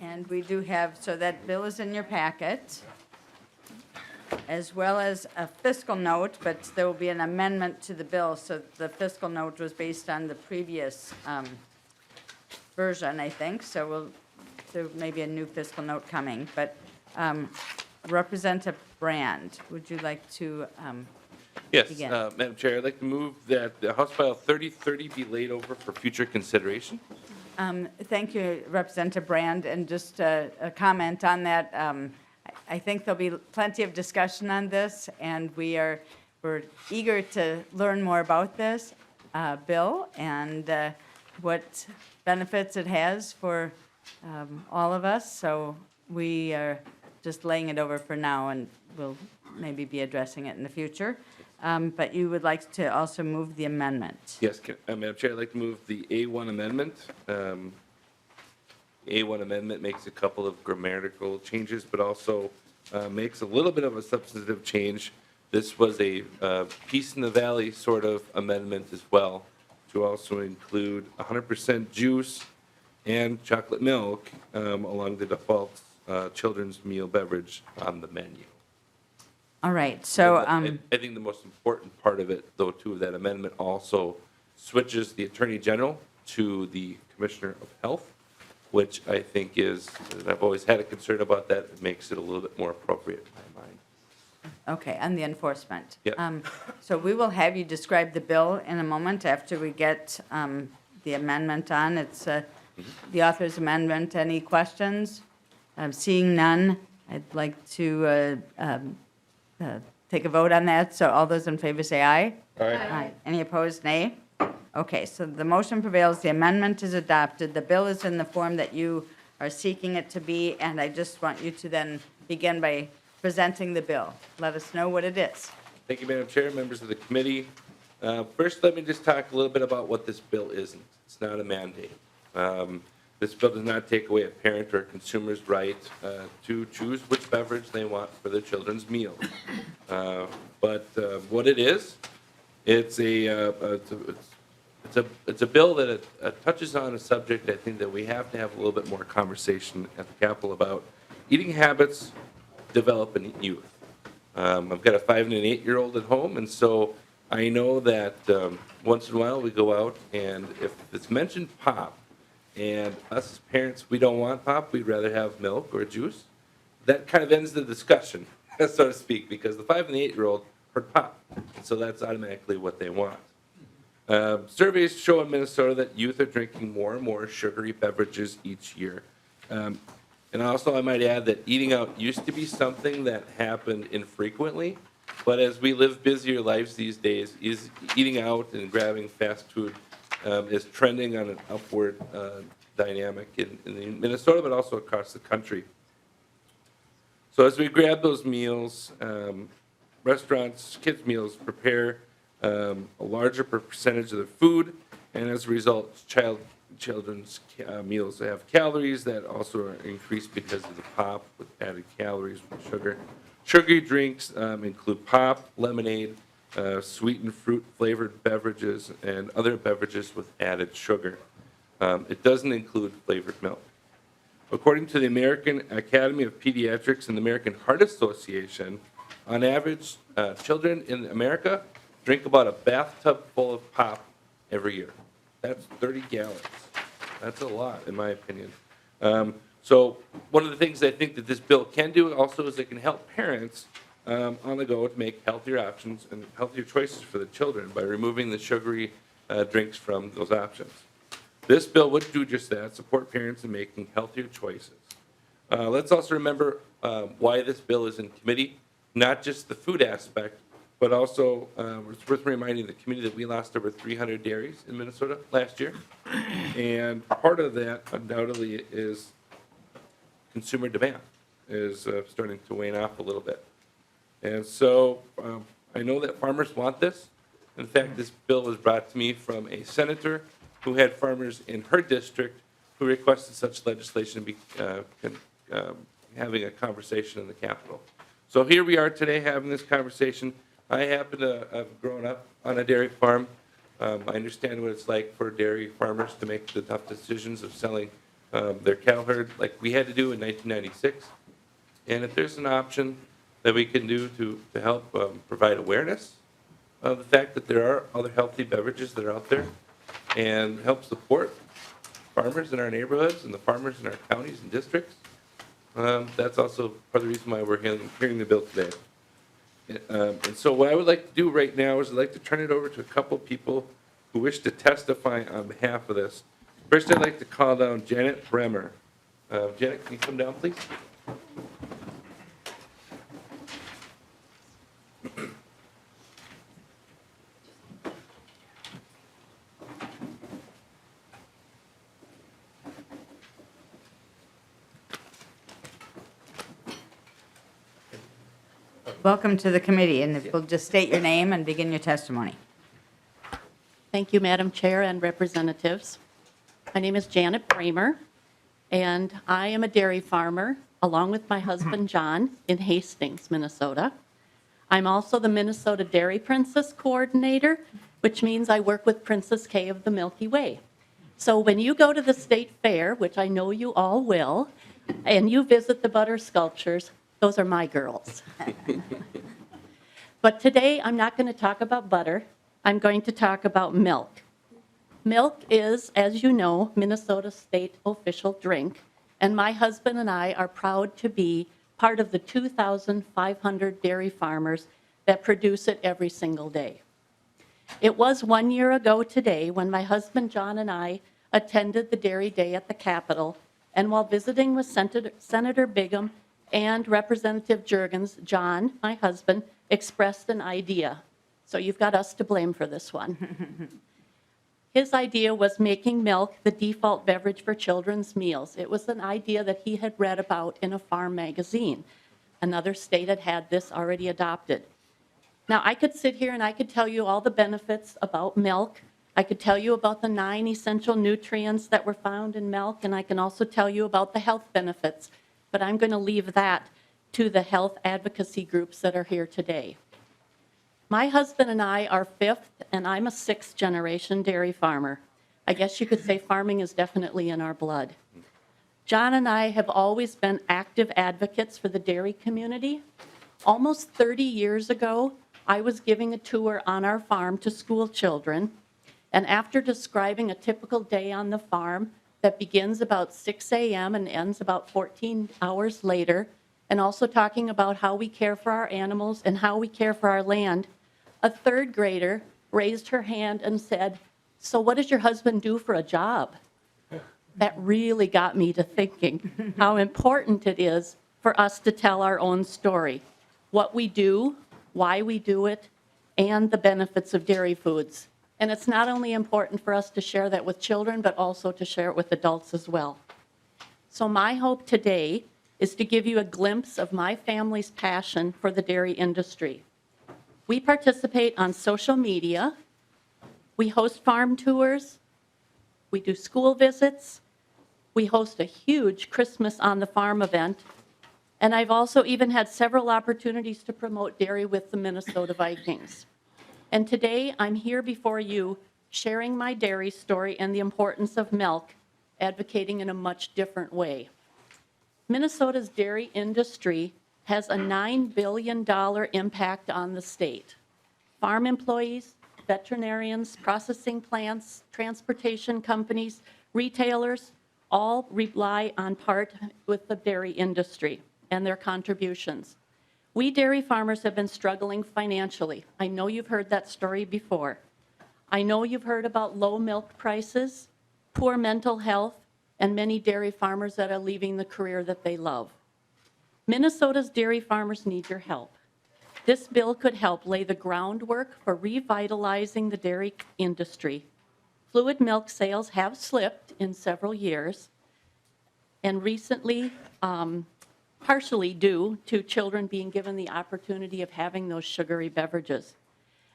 And we do have, so that bill is in your packet, as well as a fiscal note, but there will be an amendment to the bill. So the fiscal note was based on the previous version, I think. So there may be a new fiscal note coming. But Representative Brand, would you like to Yes, begin? Madam Chair, I'd like to move that the House File 3030 be laid over for future consideration. Thank you, Representative Brand. And just a comment on that. I think there'll be plenty of discussion on this, and we're eager to learn more about this bill and what benefits it has for all of us. So we are just laying it over for now, and we'll maybe be addressing it in the future. But you would like to also move the amendment. Yes, Madam Chair, I'd like to move the A1 amendment. A1 amendment makes a couple of grammatical changes, but also makes a little bit of a substantive change. This was a peace in the valley sort of amendment as well, to also include 100% juice and chocolate milk along the default children's meal beverage on the menu. All right, so, I think the most important part of it, though, too, of that amendment also switches the Attorney General to the Commissioner of Health, which I think is, I've always had a concern about that. It makes it a little bit more appropriate in my mind. okay, on the enforcement. Yep. So we will have you describe the bill in a moment after we get the amendment on. It's the author's amendment. Any questions? Seeing none, I'd like to take a vote on that. So all those in favor say aye. Aye. Any opposed, nay? Okay, so the motion prevails, the amendment is adopted, the bill is in the form that you are seeking it to be, and I just want you to then begin by presenting the bill. Let us know what it is. Thank you, Madam Chair, members of the committee. First, let me just talk a little bit about what this bill isn't. It's not a mandate. This bill does not take away a parent or a consumer's right to choose which beverage they want for their children's meal. But what it is, it's a bill that touches on a subject I think that we have to have a little bit more conversation at the Capitol about. Eating habits develop in youth. I've got a 5 and an 8-year-old at home, and so I know that once in a while we go out, and if it's mentioned pop, and us as parents, we don't want pop, we'd rather have milk or juice, that kind of ends the discussion, so to speak, because the 5 and the 8-year-old heard pop, and so that's automatically what they want. Surveys show in Minnesota that youth are drinking more and more sugary beverages each year. And also, I might add that eating out used to be something that happened infrequently, but as we live busier lives these days, eating out and grabbing fast food is trending on an upward dynamic in Minnesota, but also across the country. So as we grab those meals, restaurants, kids' meals prepare a larger percentage of their food, and as a result, children's meals have calories that also are increased because of the pop with added calories with sugar. Sugary drinks include pop, lemonade, sweetened fruit-flavored beverages, and other beverages with added sugar. It doesn't include flavored milk. According to the American Academy of Pediatrics and the American Heart Association, on average, children in America drink about a bathtub full of pop every year. That's 30 gallons. That's a lot, in my opinion. So one of the things I think that this bill can do also is it can help parents on the go to make healthier options and healthier choices for the children by removing the sugary drinks from those options. This bill would do just that, support parents in making healthier choices. Let's also remember why this bill is in committee, not just the food aspect, but also it's worth reminding the committee that we lost over 300 dairies in Minnesota last year. And part of that undoubtedly is consumer demand is starting to wane off a little bit. And so I know that farmers want this. In fact, this bill was brought to me from a senator who had farmers in her district who requested such legislation be having a conversation in the Capitol. So here we are today having this conversation. I happen to have grown up on a dairy farm. I understand what it's like for dairy farmers to make the tough decisions of selling their cow herd like we had to do in 1996. And if there's an option that we can do to help provide awareness of the fact that there are other healthy beverages that are out there and help support farmers in our neighborhoods and the farmers in our counties and districts, that's also part of the reason why we're hearing the bill today. And so what I would like to do right now is I'd like to turn it over to a couple people who wish to testify on behalf of this. First, I'd like to call down Janet Bremer. Janet, can you come down, please? Welcome to the committee, and if you'll just state your name and begin your testimony. Thank you, Madam Chair and representatives. My name is Janet Bramer, and I am a dairy farmer along with my husband John in Hastings, Minnesota. I'm also the Minnesota Dairy Princess Coordinator, which means I work with Princess K of the Milky Way. So when you go to the state fair, which I know you all will, and you visit the butter sculptures, those are my girls. But today I'm not going to talk about butter. I'm going to talk about milk. Milk is, as you know, Minnesota's state official drink, and my husband and I are proud to be part of the 2,500 dairy farmers that produce it every single day. It was 1 year ago today when my husband John and I attended the Dairy Day at the Capitol, and while visiting with Senator Bigham and Representative Juergens, John, my husband, expressed an idea. So you've got us to blame for this one. His idea was making milk the default beverage for children's meals. It was an idea that he had read about in a farm magazine. Another state had this already adopted. Now, I could sit here and I could tell you all the benefits about milk. I could tell you about the 9 essential nutrients that were found in milk, and I can also tell you about the health benefits. But I'm going to leave that to the health advocacy groups that are here today. My husband and I are 5th, and I'm a 6th generation dairy farmer. I guess you could say farming is definitely in our blood. John and I have always been active advocates for the dairy community. Almost 30 years ago, I was giving a tour on our farm to school children, and after describing a typical day on the farm that begins about 6 a.m. and ends about 14 hours later, and also talking about how we care for our animals and how we care for our land, a 3rd grader raised her hand and said, "So what does your husband do for a job?" That really got me to thinking how important it is for us to tell our own story, what we do, why we do it, and the benefits of dairy foods. And it's not only important for us to share that with children, but also to share it with adults as well. So my hope today is to give you a glimpse of my family's passion for the dairy industry. We participate on social media. We host farm tours. We do school visits. We host a huge Christmas on the Farm event. And I've also even had several opportunities to promote dairy with the Minnesota Vikings. And today I'm here before you sharing my dairy story and the importance of milk, advocating in a much different way. Minnesota's dairy industry has a $9 billion impact on the state. Farm employees, veterinarians, processing plants, transportation companies, retailers, all rely on part with the dairy industry and their contributions. We dairy farmers have been struggling financially. I know you've heard that story before. I know you've heard about low milk prices, poor mental health, and many dairy farmers that are leaving the career that they love. Minnesota's dairy farmers need your help. This bill could help lay the groundwork for revitalizing the dairy industry. Fluid milk sales have slipped in several years, and recently, partially due to children being given the opportunity of having those sugary beverages.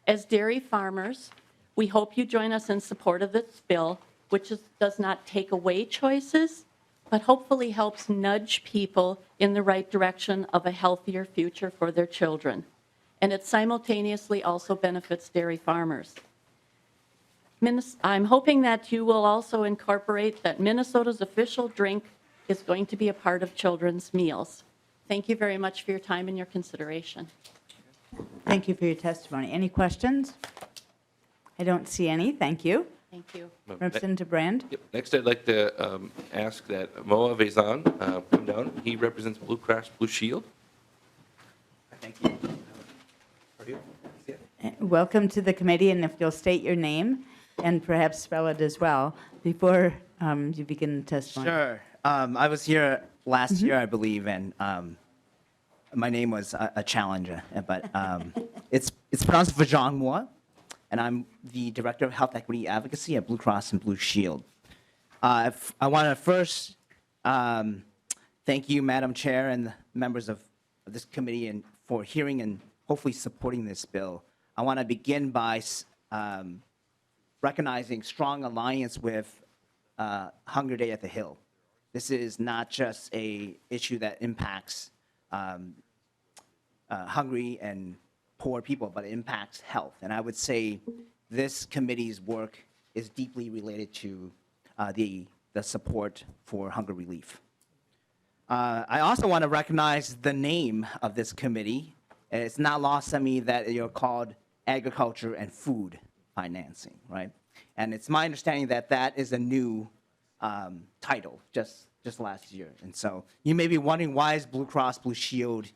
As dairy farmers, we hope you join us in support of this bill, which does not take away choices, but hopefully helps nudge people in the right direction of a healthier future for their children. And it simultaneously also benefits dairy farmers. I'm hoping that you will also incorporate that Minnesota's official drink is going to be a part of children's meals. Thank you very much for your time and your consideration. Thank you for your testimony. Any questions? I don't see any. Thank you. Thank you. Representative Brand? Yep. Next, I'd like to ask that Moa Vezan come down. He represents Blue Cross Blue Shield. Thank you. Welcome to the committee, and if you'll state your name and perhaps spell it as well before you begin testimony. Sure. I was here last year, I believe, and my name was a challenger, but it's pronounced Vajong Moa, and I'm the Director of Health Equity Advocacy at Blue Cross and Blue Shield. I want to first thank you, Madam Chair, and the members of this committee and for hearing and hopefully supporting this bill. I want to begin by recognizing strong alliance with Hunger Day at the Hill. This is not just a issue that impacts hungry and poor people, but it impacts health. And I would say this committee's work is deeply related to the support for hunger relief. I also want to recognize the name of this committee. It's not lost on me that you're called Agriculture and Food Financing, right? And it's my understanding that that is a new title just last year. And so you may be wondering, why is Blue Cross Blue Shield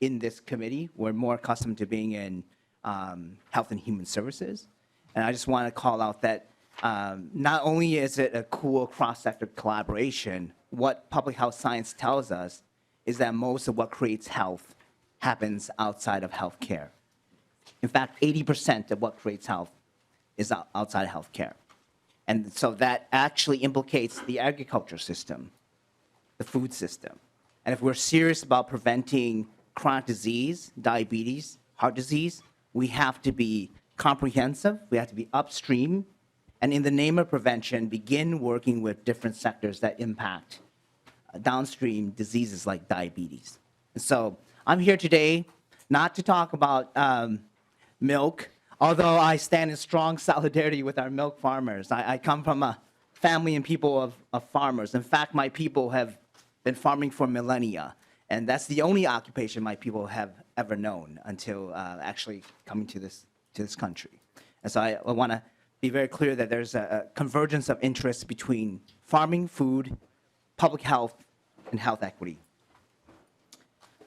in this committee? We're more accustomed to being in Health and Human Services. And I just want to call out that not only is it a cool cross-sector collaboration, what public health science tells us is that most of what creates health happens outside of healthcare. In fact, 80% of what creates health is outside of healthcare. And so that actually implicates the agriculture system, the food system. And if we're serious about preventing chronic disease, diabetes, heart disease, we have to be comprehensive, we have to be upstream, and in the name of prevention, begin working with different sectors that impact downstream diseases like diabetes. And so I'm here today not to talk about milk, although I stand in strong solidarity with our milk farmers. I come from a family and people of farmers. In fact, my people have been farming for millennia, and that's the only occupation my people have ever known until actually coming to this country. And so I want to be very clear that there's a convergence of interests between farming, food, public health, and health equity.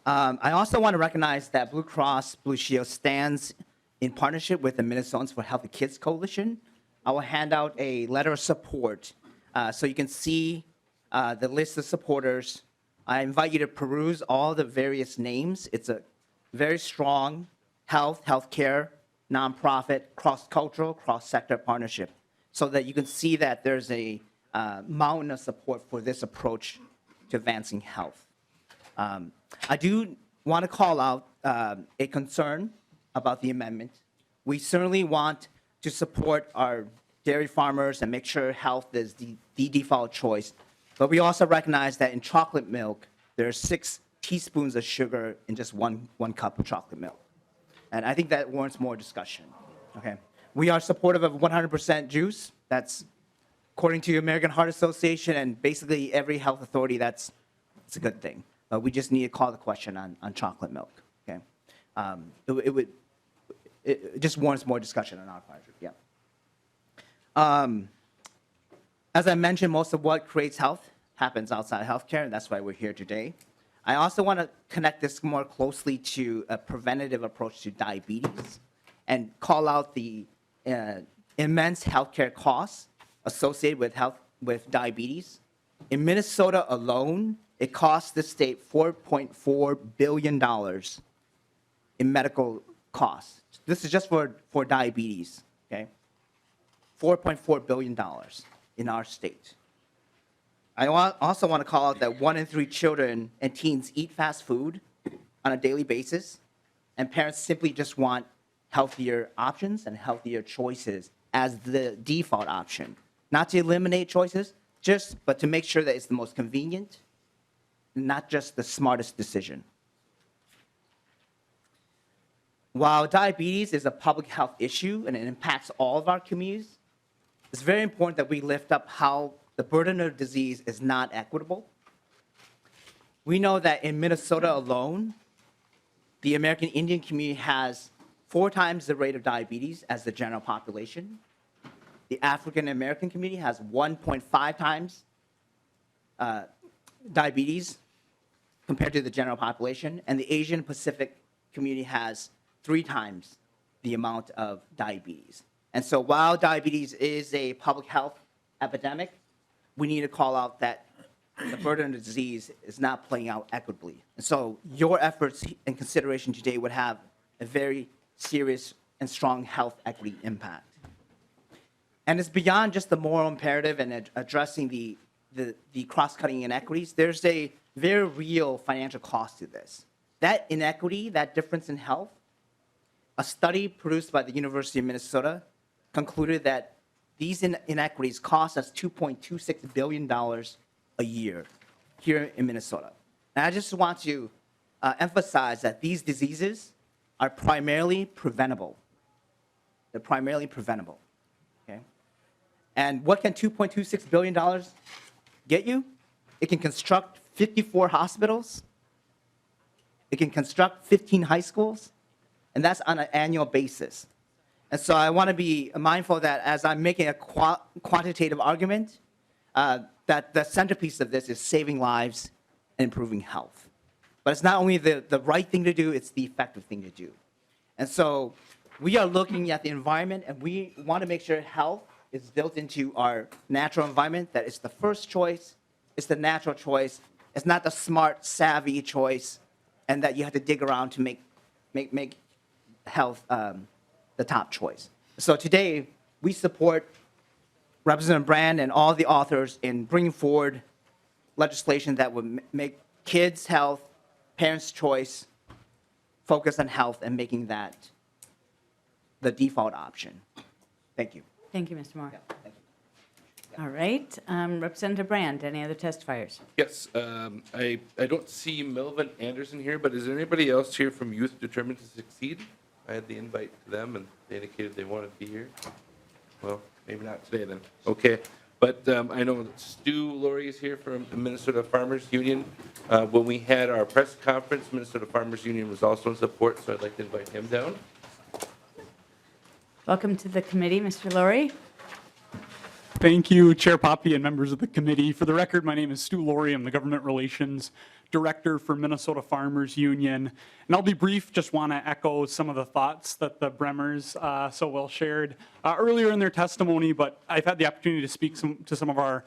I also want to recognize that Blue Cross Blue Shield stands in partnership with the Minnesotans for Healthy Kids Coalition. I will hand out a letter of support so you can see the list of supporters. I invite you to peruse all the various names. It's a very strong healthcare, nonprofit, cross-cultural, cross-sector partnership so that you can see that there's a mountain of support for this approach to advancing health. I do want to call out a concern about the amendment. We certainly want to support our dairy farmers and make sure health is the default choice. But we also recognize that in chocolate milk, there are 6 teaspoons of sugar in just one cup of chocolate milk. And I think that warrants more discussion. Okay. We are supportive of 100% juice. That's according to the American Heart Association and basically every health authority, it's a good thing. But we just need to call the question on chocolate milk. Okay. It just warrants more discussion on our part. As I mentioned, most of what creates health happens outside healthcare, and that's why we're here today. I also want to connect this more closely to a preventative approach to diabetes and call out the immense healthcare costs associated with diabetes. In Minnesota alone, it costs the state $4.4 billion in medical costs. This is just for diabetes, okay? $4.4 billion in our state. I also want to call out that 1 in 3 children and teens eat fast food on a daily basis, and parents simply just want healthier options and healthier choices as the default option. Not to eliminate choices, but to make sure that it's the most convenient, not just the smartest decision. While diabetes is a public health issue and it impacts all of our communities, it's very important that we lift up how the burden of disease is not equitable. We know that in Minnesota alone, the American Indian community has 4 times the rate of diabetes as the general population. The African American community has 1.5 times diabetes compared to the general population, and the Asian Pacific community has 3 times the amount of diabetes. And so while diabetes is a public health epidemic, we need to call out that the burden of disease is not playing out equitably. And so your efforts and consideration today would have a very serious and strong health equity impact. And it's beyond just the moral imperative and addressing the cross-cutting inequities. There's a very real financial cost to this. That inequity, that difference in health, a study produced by the University of Minnesota concluded that these inequities cost us $2.26 billion a year here in Minnesota. And I just want to emphasize that these diseases are primarily preventable. They're primarily preventable. Okay? And what can $2.26 billion get you? It can construct 54 hospitals. It can construct 15 high schools. And that's on an annual basis. And so I want to be mindful that as I'm making a quantitative argument, that the centerpiece of this is saving lives and improving health. But it's not only the right thing to do, it's the effective thing to do. And so we are looking at the environment, and we want to make sure health is built into our natural environment, that it's the first choice, it's the natural choice, it's not the smart, savvy choice, and that you have to dig around to make health the top choice. So today, we support Representative Brand and all the authors in bringing forward legislation that would make kids' health, parents' choice, focus on health, and making that the default option. Thank you. Thank you, Mr. Moore. Yeah, thank you. All right, Representative Brand, any other testifiers? Yes, I don't see Melvin Anderson here, but is there anybody else here from Youth Determined to Succeed? I had the invite to them, and they indicated they wanted to be here. Well, maybe not today then. Okay, but I know Stu Laurie is here from the Minnesota Farmers Union. When we had our press conference, Minnesota Farmers Union was also in support, so I'd like to invite him down. Welcome to the committee, Mr. Laurie. Thank you, Chair Poppy and members of the committee. For the record, my name is Stu Laurie. I'm the Government Relations Director for Minnesota Farmers Union. And I'll be brief, just want to echo some of the thoughts that the Bremers so well shared earlier in their testimony, but I've had the opportunity to speak to some of our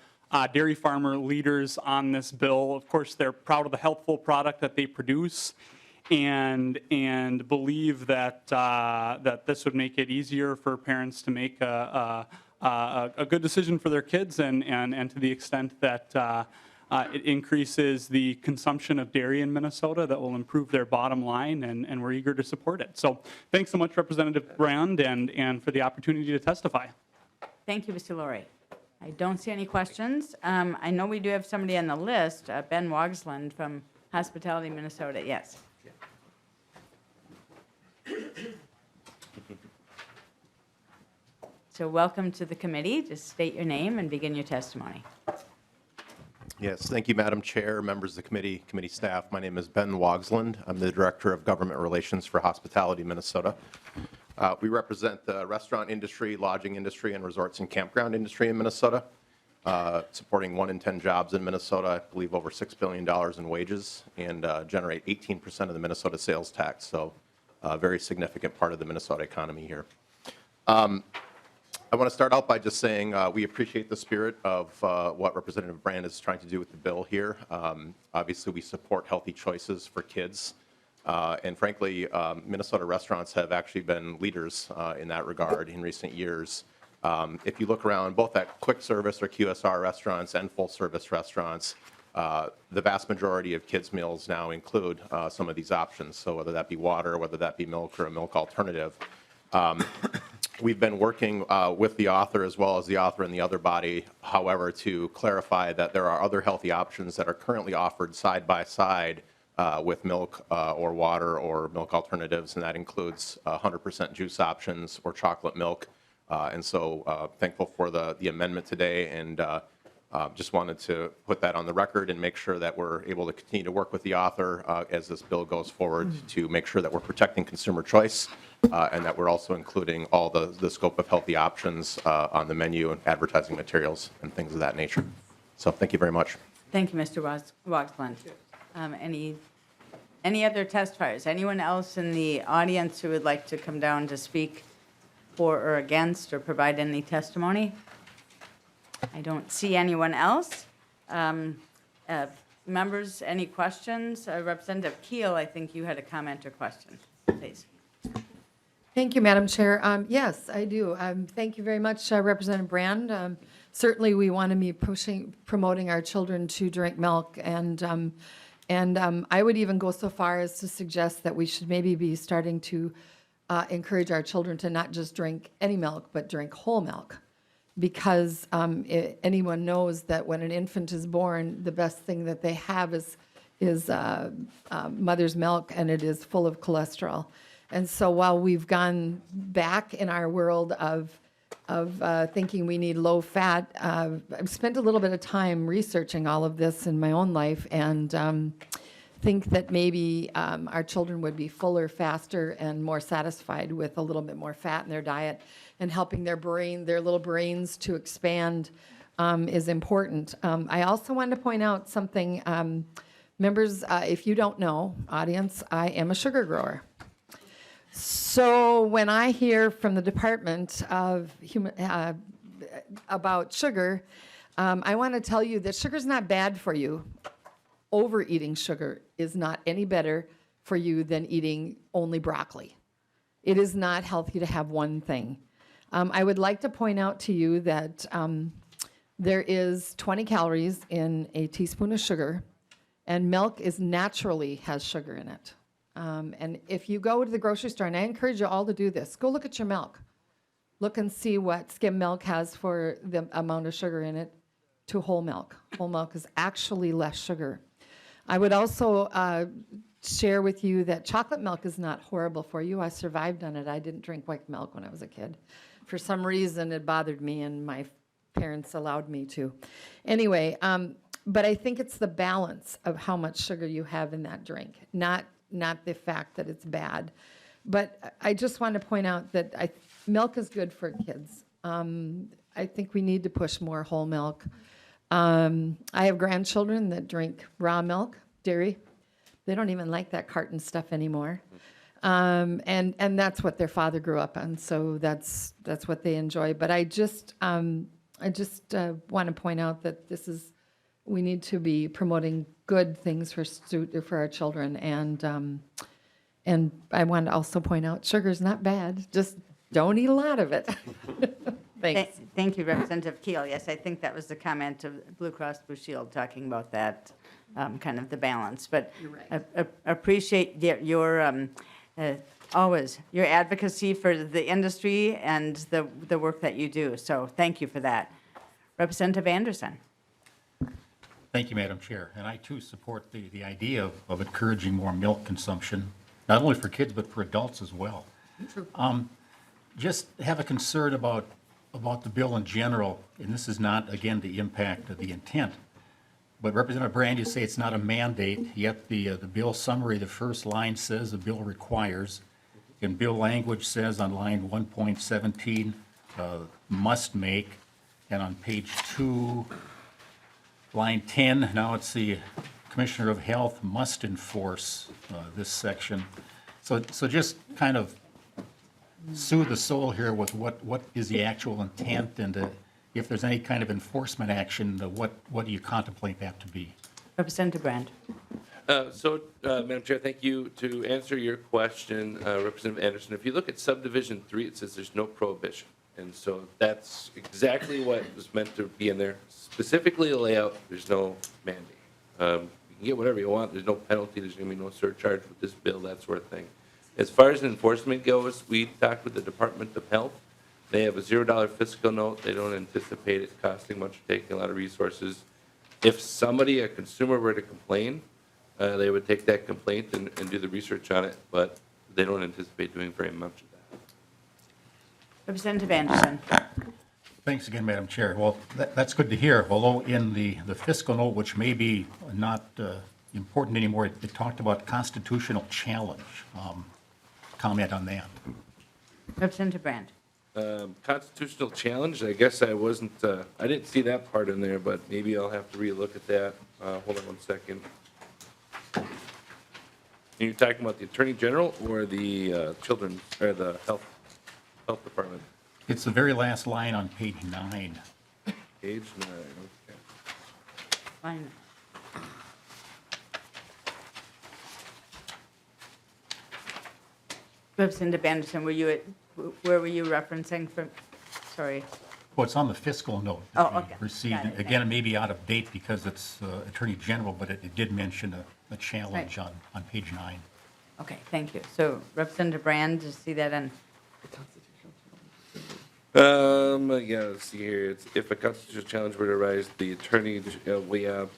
dairy farmer leaders on this bill. Of course, they're proud of the healthful product that they produce and believe that that this would make it easier for parents to make a good decision for their kids, and to the extent that it increases the consumption of dairy in Minnesota, that will improve their bottom line, and we're eager to support it. So thanks so much, Representative Brand, and for the opportunity to testify. Thank you, Mr. Laurie. I don't see any questions. I know we do have somebody on the list, Ben Wogsland from Hospitality, Minnesota. Yes. So welcome to the committee. Just state your name and begin your testimony. Yes, thank you, Madam Chair, members of the committee, committee staff. My name is Ben Wogsland. I'm the Director of Government Relations for Hospitality Minnesota. We represent the restaurant industry, lodging industry, and resorts and campground industry in Minnesota, supporting 1 in 10 jobs in Minnesota, I believe over $6 billion in wages, and generate 18% of the Minnesota sales tax, so a very significant part of the Minnesota economy here. I want to start out by just saying we appreciate the spirit of what Representative Brand is trying to do with the bill here. Obviously, we support healthy choices for kids. And frankly, Minnesota restaurants have actually been leaders in that regard in recent years. If you look around both at quick service or QSR restaurants and full service restaurants, the vast majority of kids' meals now include some of these options. So whether that be water, whether that be milk or a milk alternative. We've been working with the author as well as the author and the other body, however, to clarify that there are other healthy options that are currently offered side by side with milk or water or milk alternatives, and that includes 100% juice options or chocolate milk. And so thankful for the amendment today, and just wanted to put that on the record and make sure that we're able to continue to work with the author as this bill goes forward to make sure that we're protecting consumer choice and that we're also including all the scope of healthy options on the menu and advertising materials and things of that nature. So thank you very much. Thank you, Mr. Waxman. Any other testifiers? Anyone else in the audience who would like to come down to speak for or against or provide any testimony? I don't see anyone else. Members, any questions? Representative Keel, I think you had a comment or question, please. Thank you, Madam Chair. Yes, I do. Thank you very much, Representative Brand. Certainly, we want to be promoting our children to drink milk, and I would even go so far as to suggest that we should maybe be starting to encourage our children to not just drink any milk, but drink whole milk. Because anyone knows that when an infant is born, the best thing that they have is mother's milk, and it is full of cholesterol. And so while we've gone back in our world of thinking we need low fat, I've spent a little bit of time researching all of this in my own life, and think that maybe our children would be fuller, faster, and more satisfied with a little bit more fat in their diet, and helping their little brains to expand is important. I also wanted to point out something, members, if you don't know, audience, I am a sugar grower. So when I hear from the Department of about sugar, I want to tell you that sugar's not bad for you. Overeating sugar is not any better for you than eating only broccoli. It is not healthy to have one thing. I would like to point out to you that there is 20 calories in a teaspoon of sugar, and milk naturally has sugar in it. And if you go to the grocery store, and I encourage you all to do this, go look at your milk. Look and see what skim milk has for the amount of sugar in it to whole milk. Whole milk is actually less sugar. I would also share with you that chocolate milk is not horrible for you. I survived on it. I didn't drink white milk when I was a kid. For some reason, it bothered me, and my parents allowed me to. Anyway, but I think it's the balance of how much sugar you have in that drink, not the fact that it's bad. But I just want to point out that milk is good for kids. I think we need to push more whole milk. I have grandchildren that drink raw milk, dairy. They don't even like that carton stuff anymore. And that's what their father grew up on, so that's what they enjoy. But I just want to point out that we need to be promoting good things for our children, and I want to also point out sugar's not bad. Just don't eat a lot of it. Thanks. Thank you, Representative Keel. Yes, I think that was the comment of Blue Cross Blue Shield talking about that, kind of the balance. But You're right. Appreciate your always your advocacy for the industry and the work that you do. So thank you for that. Representative Anderson. Thank you, Madam Chair. And I, too, support the idea of encouraging more milk consumption, not only for kids, but for adults as well. True. Just have a concern about the bill in general, and this is not, again, the impact of the intent. But Representative Brand, you say it's not a mandate, yet the bill summary, the first line says the bill requires, in bill language says on line 1.17, must make, and on page 2, line 10, now it's the Commissioner of Health must enforce this section. So just kind of soothe the soul here with what is the actual intent, and if there's any kind of enforcement action, what do you contemplate that to be? Representative Brand. Madam Chair, thank you. To answer your question, Representative Anderson, if you look at subdivision 3, it says there's no prohibition. And so that's exactly what was meant to be in there. Specifically the layout, there's no mandate. You can get whatever you want. There's no penalty. There's going to be no surcharge with this bill, that sort of thing. As far as enforcement goes, we talked with the Department of Health. They have a $0 fiscal note. They don't anticipate it costing much or taking a lot of resources. If somebody, a consumer, were to complain, they would take that complaint and do the research on it, but they don't anticipate doing very much of that. Representative Anderson. Thanks again, Madam Chair. Well, that's good to hear, although in the fiscal note, which may be not important anymore, it talked about constitutional challenge. Comment on that. Representative Brand. Constitutional challenge, I guess I wasn't, I didn't see that part in there, but maybe I'll have to relook at that. Hold on one second. Are you talking about the Attorney General or the children, or the Health Department? It's the very last line on page 9. Page 9, okay. Fine. Representative Anderson, where were you referencing from? Sorry. Well, it's on the fiscal note Oh, that we okay. received. Got it. Again, it may be out of date because it's Attorney General, but it did mention a challenge Right. on page 9. Okay, thank you. So Representative Brand, did you see that on? Yeah, let's see here. It's if a constitutional challenge were to arise, the attorney, we have,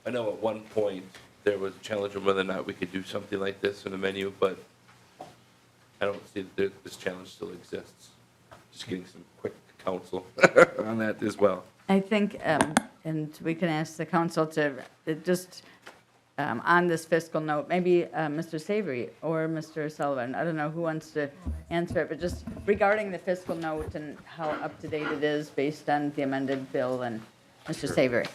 I know at one point there was a challenge on whether or not we could do something like this in the menu, but I don't see that this challenge still exists. Just getting some quick counsel on that as well. I think, and we can ask the council to just, on this fiscal note, maybe Mr. Savory or Mr. Sullivan, I don't know who wants to answer it, but just regarding the fiscal note and how up-to-date it is based on the amended bill, and Mr. Savory.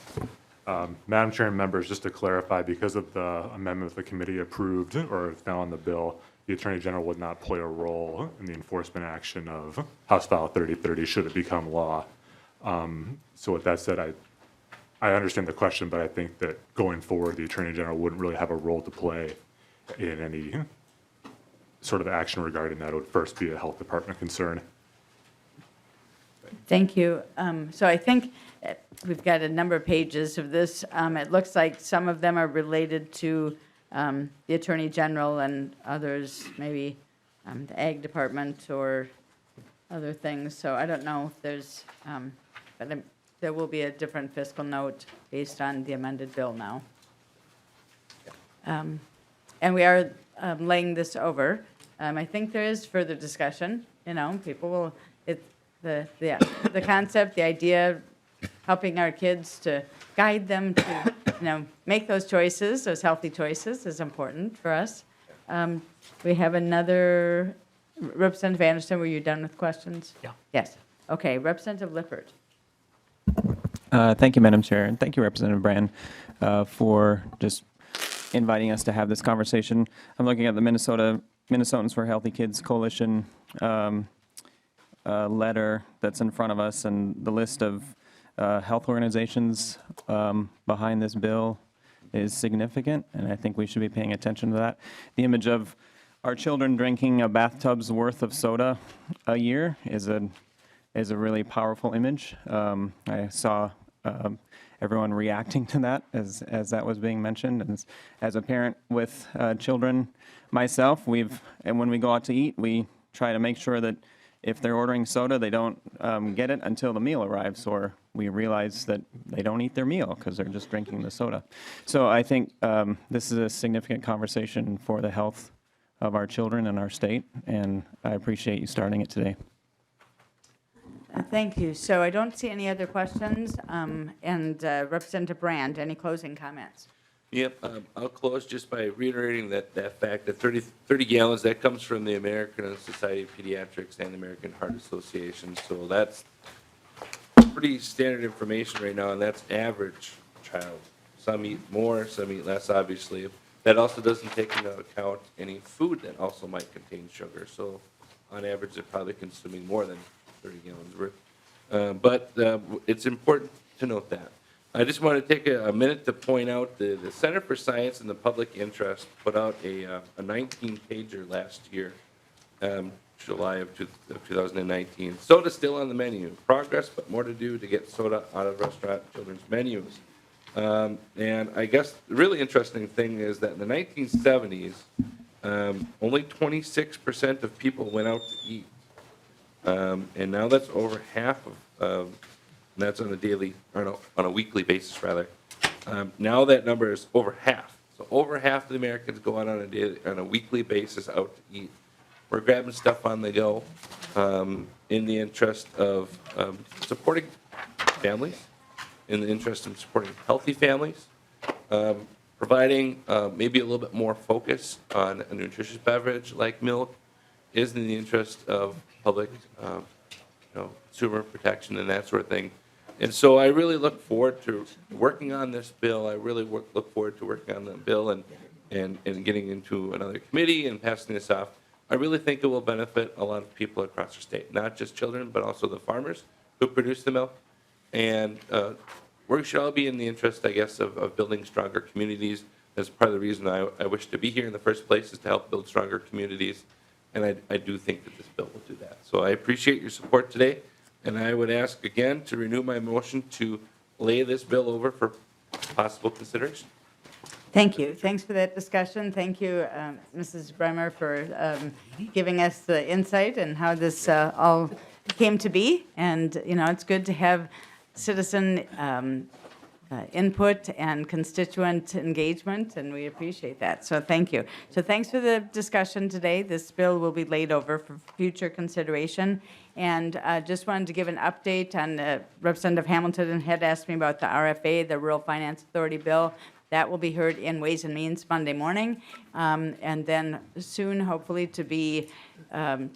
Madam Chair and members, just to clarify, because of the amendment the committee approved or is now on the bill, the Attorney General would not play a role in the enforcement action of House File 3030 should it become law. So with that said, I understand the question, but I think that going forward, the Attorney General wouldn't really have a role to play in any sort of action regarding that. It would first be a Health Department concern. Thank you. So I think we've got a number of pages of this. It looks like some of them are related to the Attorney General and others, maybe the Ag Department or other things. So I don't know if there's, but there will be a different fiscal note based on the amended bill now. And we are laying this over. I think there is further discussion, people will, the concept, the idea, helping our kids to guide them to, make those choices, those healthy choices is important for us. We have another, Representative Anderson, were you done with questions? Yeah. Yes. Okay, Representative Lippert. Thank you, Madam Chair, and thank you, Representative Brand, for just inviting us to have this conversation. I'm looking at the Minnesotans for Healthy Kids Coalition letter that's in front of us, and the list of health organizations behind this bill is significant, and I think we should be paying attention to that. The image of our children drinking a bathtub's worth of soda a year is a really powerful image. I saw everyone reacting to that as that was being mentioned. And as a parent with children myself, and when we go out to eat, we try to make sure that if they're ordering soda, they don't get it until the meal arrives, or we realize that they don't eat their meal because they're just drinking the soda. So I think this is a significant conversation for the health of our children and our state, and I appreciate you starting it today. Thank you. So I don't see any other questions. And Representative Brand, any closing comments? Yep, I'll close just by reiterating that fact, that 30 gallons, that comes from the American Society of Pediatrics and the American Heart Association. So that's pretty standard information right now, and that's average child. Some eat more, some eat less, obviously. That also doesn't take into account any food that also might contain sugar. So on average, they're probably consuming more than 30 gallons worth. But it's important to note that. I just want to take a minute to point out the Center for Science and the Public Interest put out a 19-pager last year, July of 2019. Soda still on the menu. Progress, but more to do to get soda out of restaurant children's menus. And I guess the really interesting thing is that in the 1970s, only 26% of people went out to eat. And now that's over half of, and that's on a daily, or no, on a weekly basis rather. Now that number is over half. So over half of the Americans go out on a weekly basis out to eat. We're grabbing stuff on the go in the interest of supporting families, in the interest of supporting healthy families, providing maybe a little bit more focus on a nutritious beverage like milk is in the interest of public consumer protection and that sort of thing. And so I really look forward to working on this bill. I really look forward to working on the bill and getting into another committee and passing this off. I really think it will benefit a lot of people across the state, not just children, but also the farmers who produce the milk. And we should all be in the interest, I guess, of building stronger communities. That's part of the reason I wish to be here in the first place, is to help build stronger communities. And I do think that this bill will do that. So I appreciate your support today. And I would ask again to renew my motion to lay this bill over for possible consideration. Thank you. Thanks for that discussion. Thank you, Mrs. Bremer, for giving us the insight and how this all came to be. And, you know, it's good to have citizen input and constituent engagement, and we appreciate that. So thank you. So thanks for the discussion today. This bill will be laid over for future consideration. And just wanted to give an update on Representative Hamilton had asked me about the RFA, the Rural Finance Authority bill. That will be heard in Ways and Means Monday morning, and then soon, hopefully, to be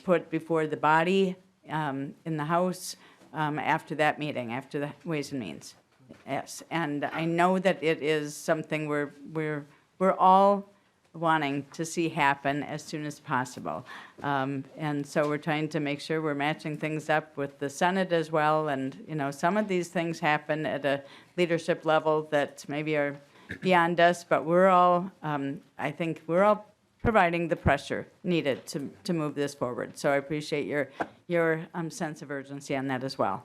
put before the body in the House after that meeting, after the Ways and Means. Yes, and I know that it is something we're all wanting to see happen as soon as possible. And so we're trying to make sure we're matching things up with the Senate as well. And, you know, some of these things happen at a leadership level that maybe are beyond us, but we're all, I think we're all providing the pressure needed to move this forward. So I appreciate your sense of urgency on that as well.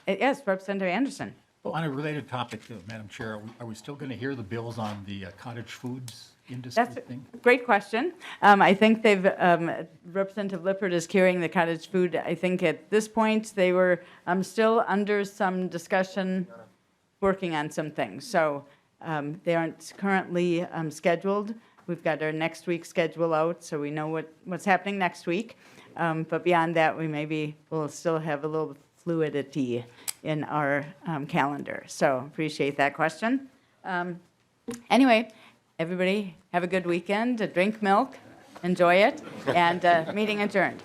Yes, Representative Anderson. Well, on a related topic, Madam Chair, are we still going to hear the bills on the cottage foods industry That's thing? a great question. I think they've, Representative Lippert is carrying the cottage food. I think at this point, they were still under some discussion, working on some things. So they aren't currently scheduled. We've got our next week's schedule out, so we know what's happening next week. But beyond that, we'll still have a little fluidity in our calendar. So appreciate that question. Anyway, everybody have a good weekend, drink milk, enjoy it, and meeting adjourned.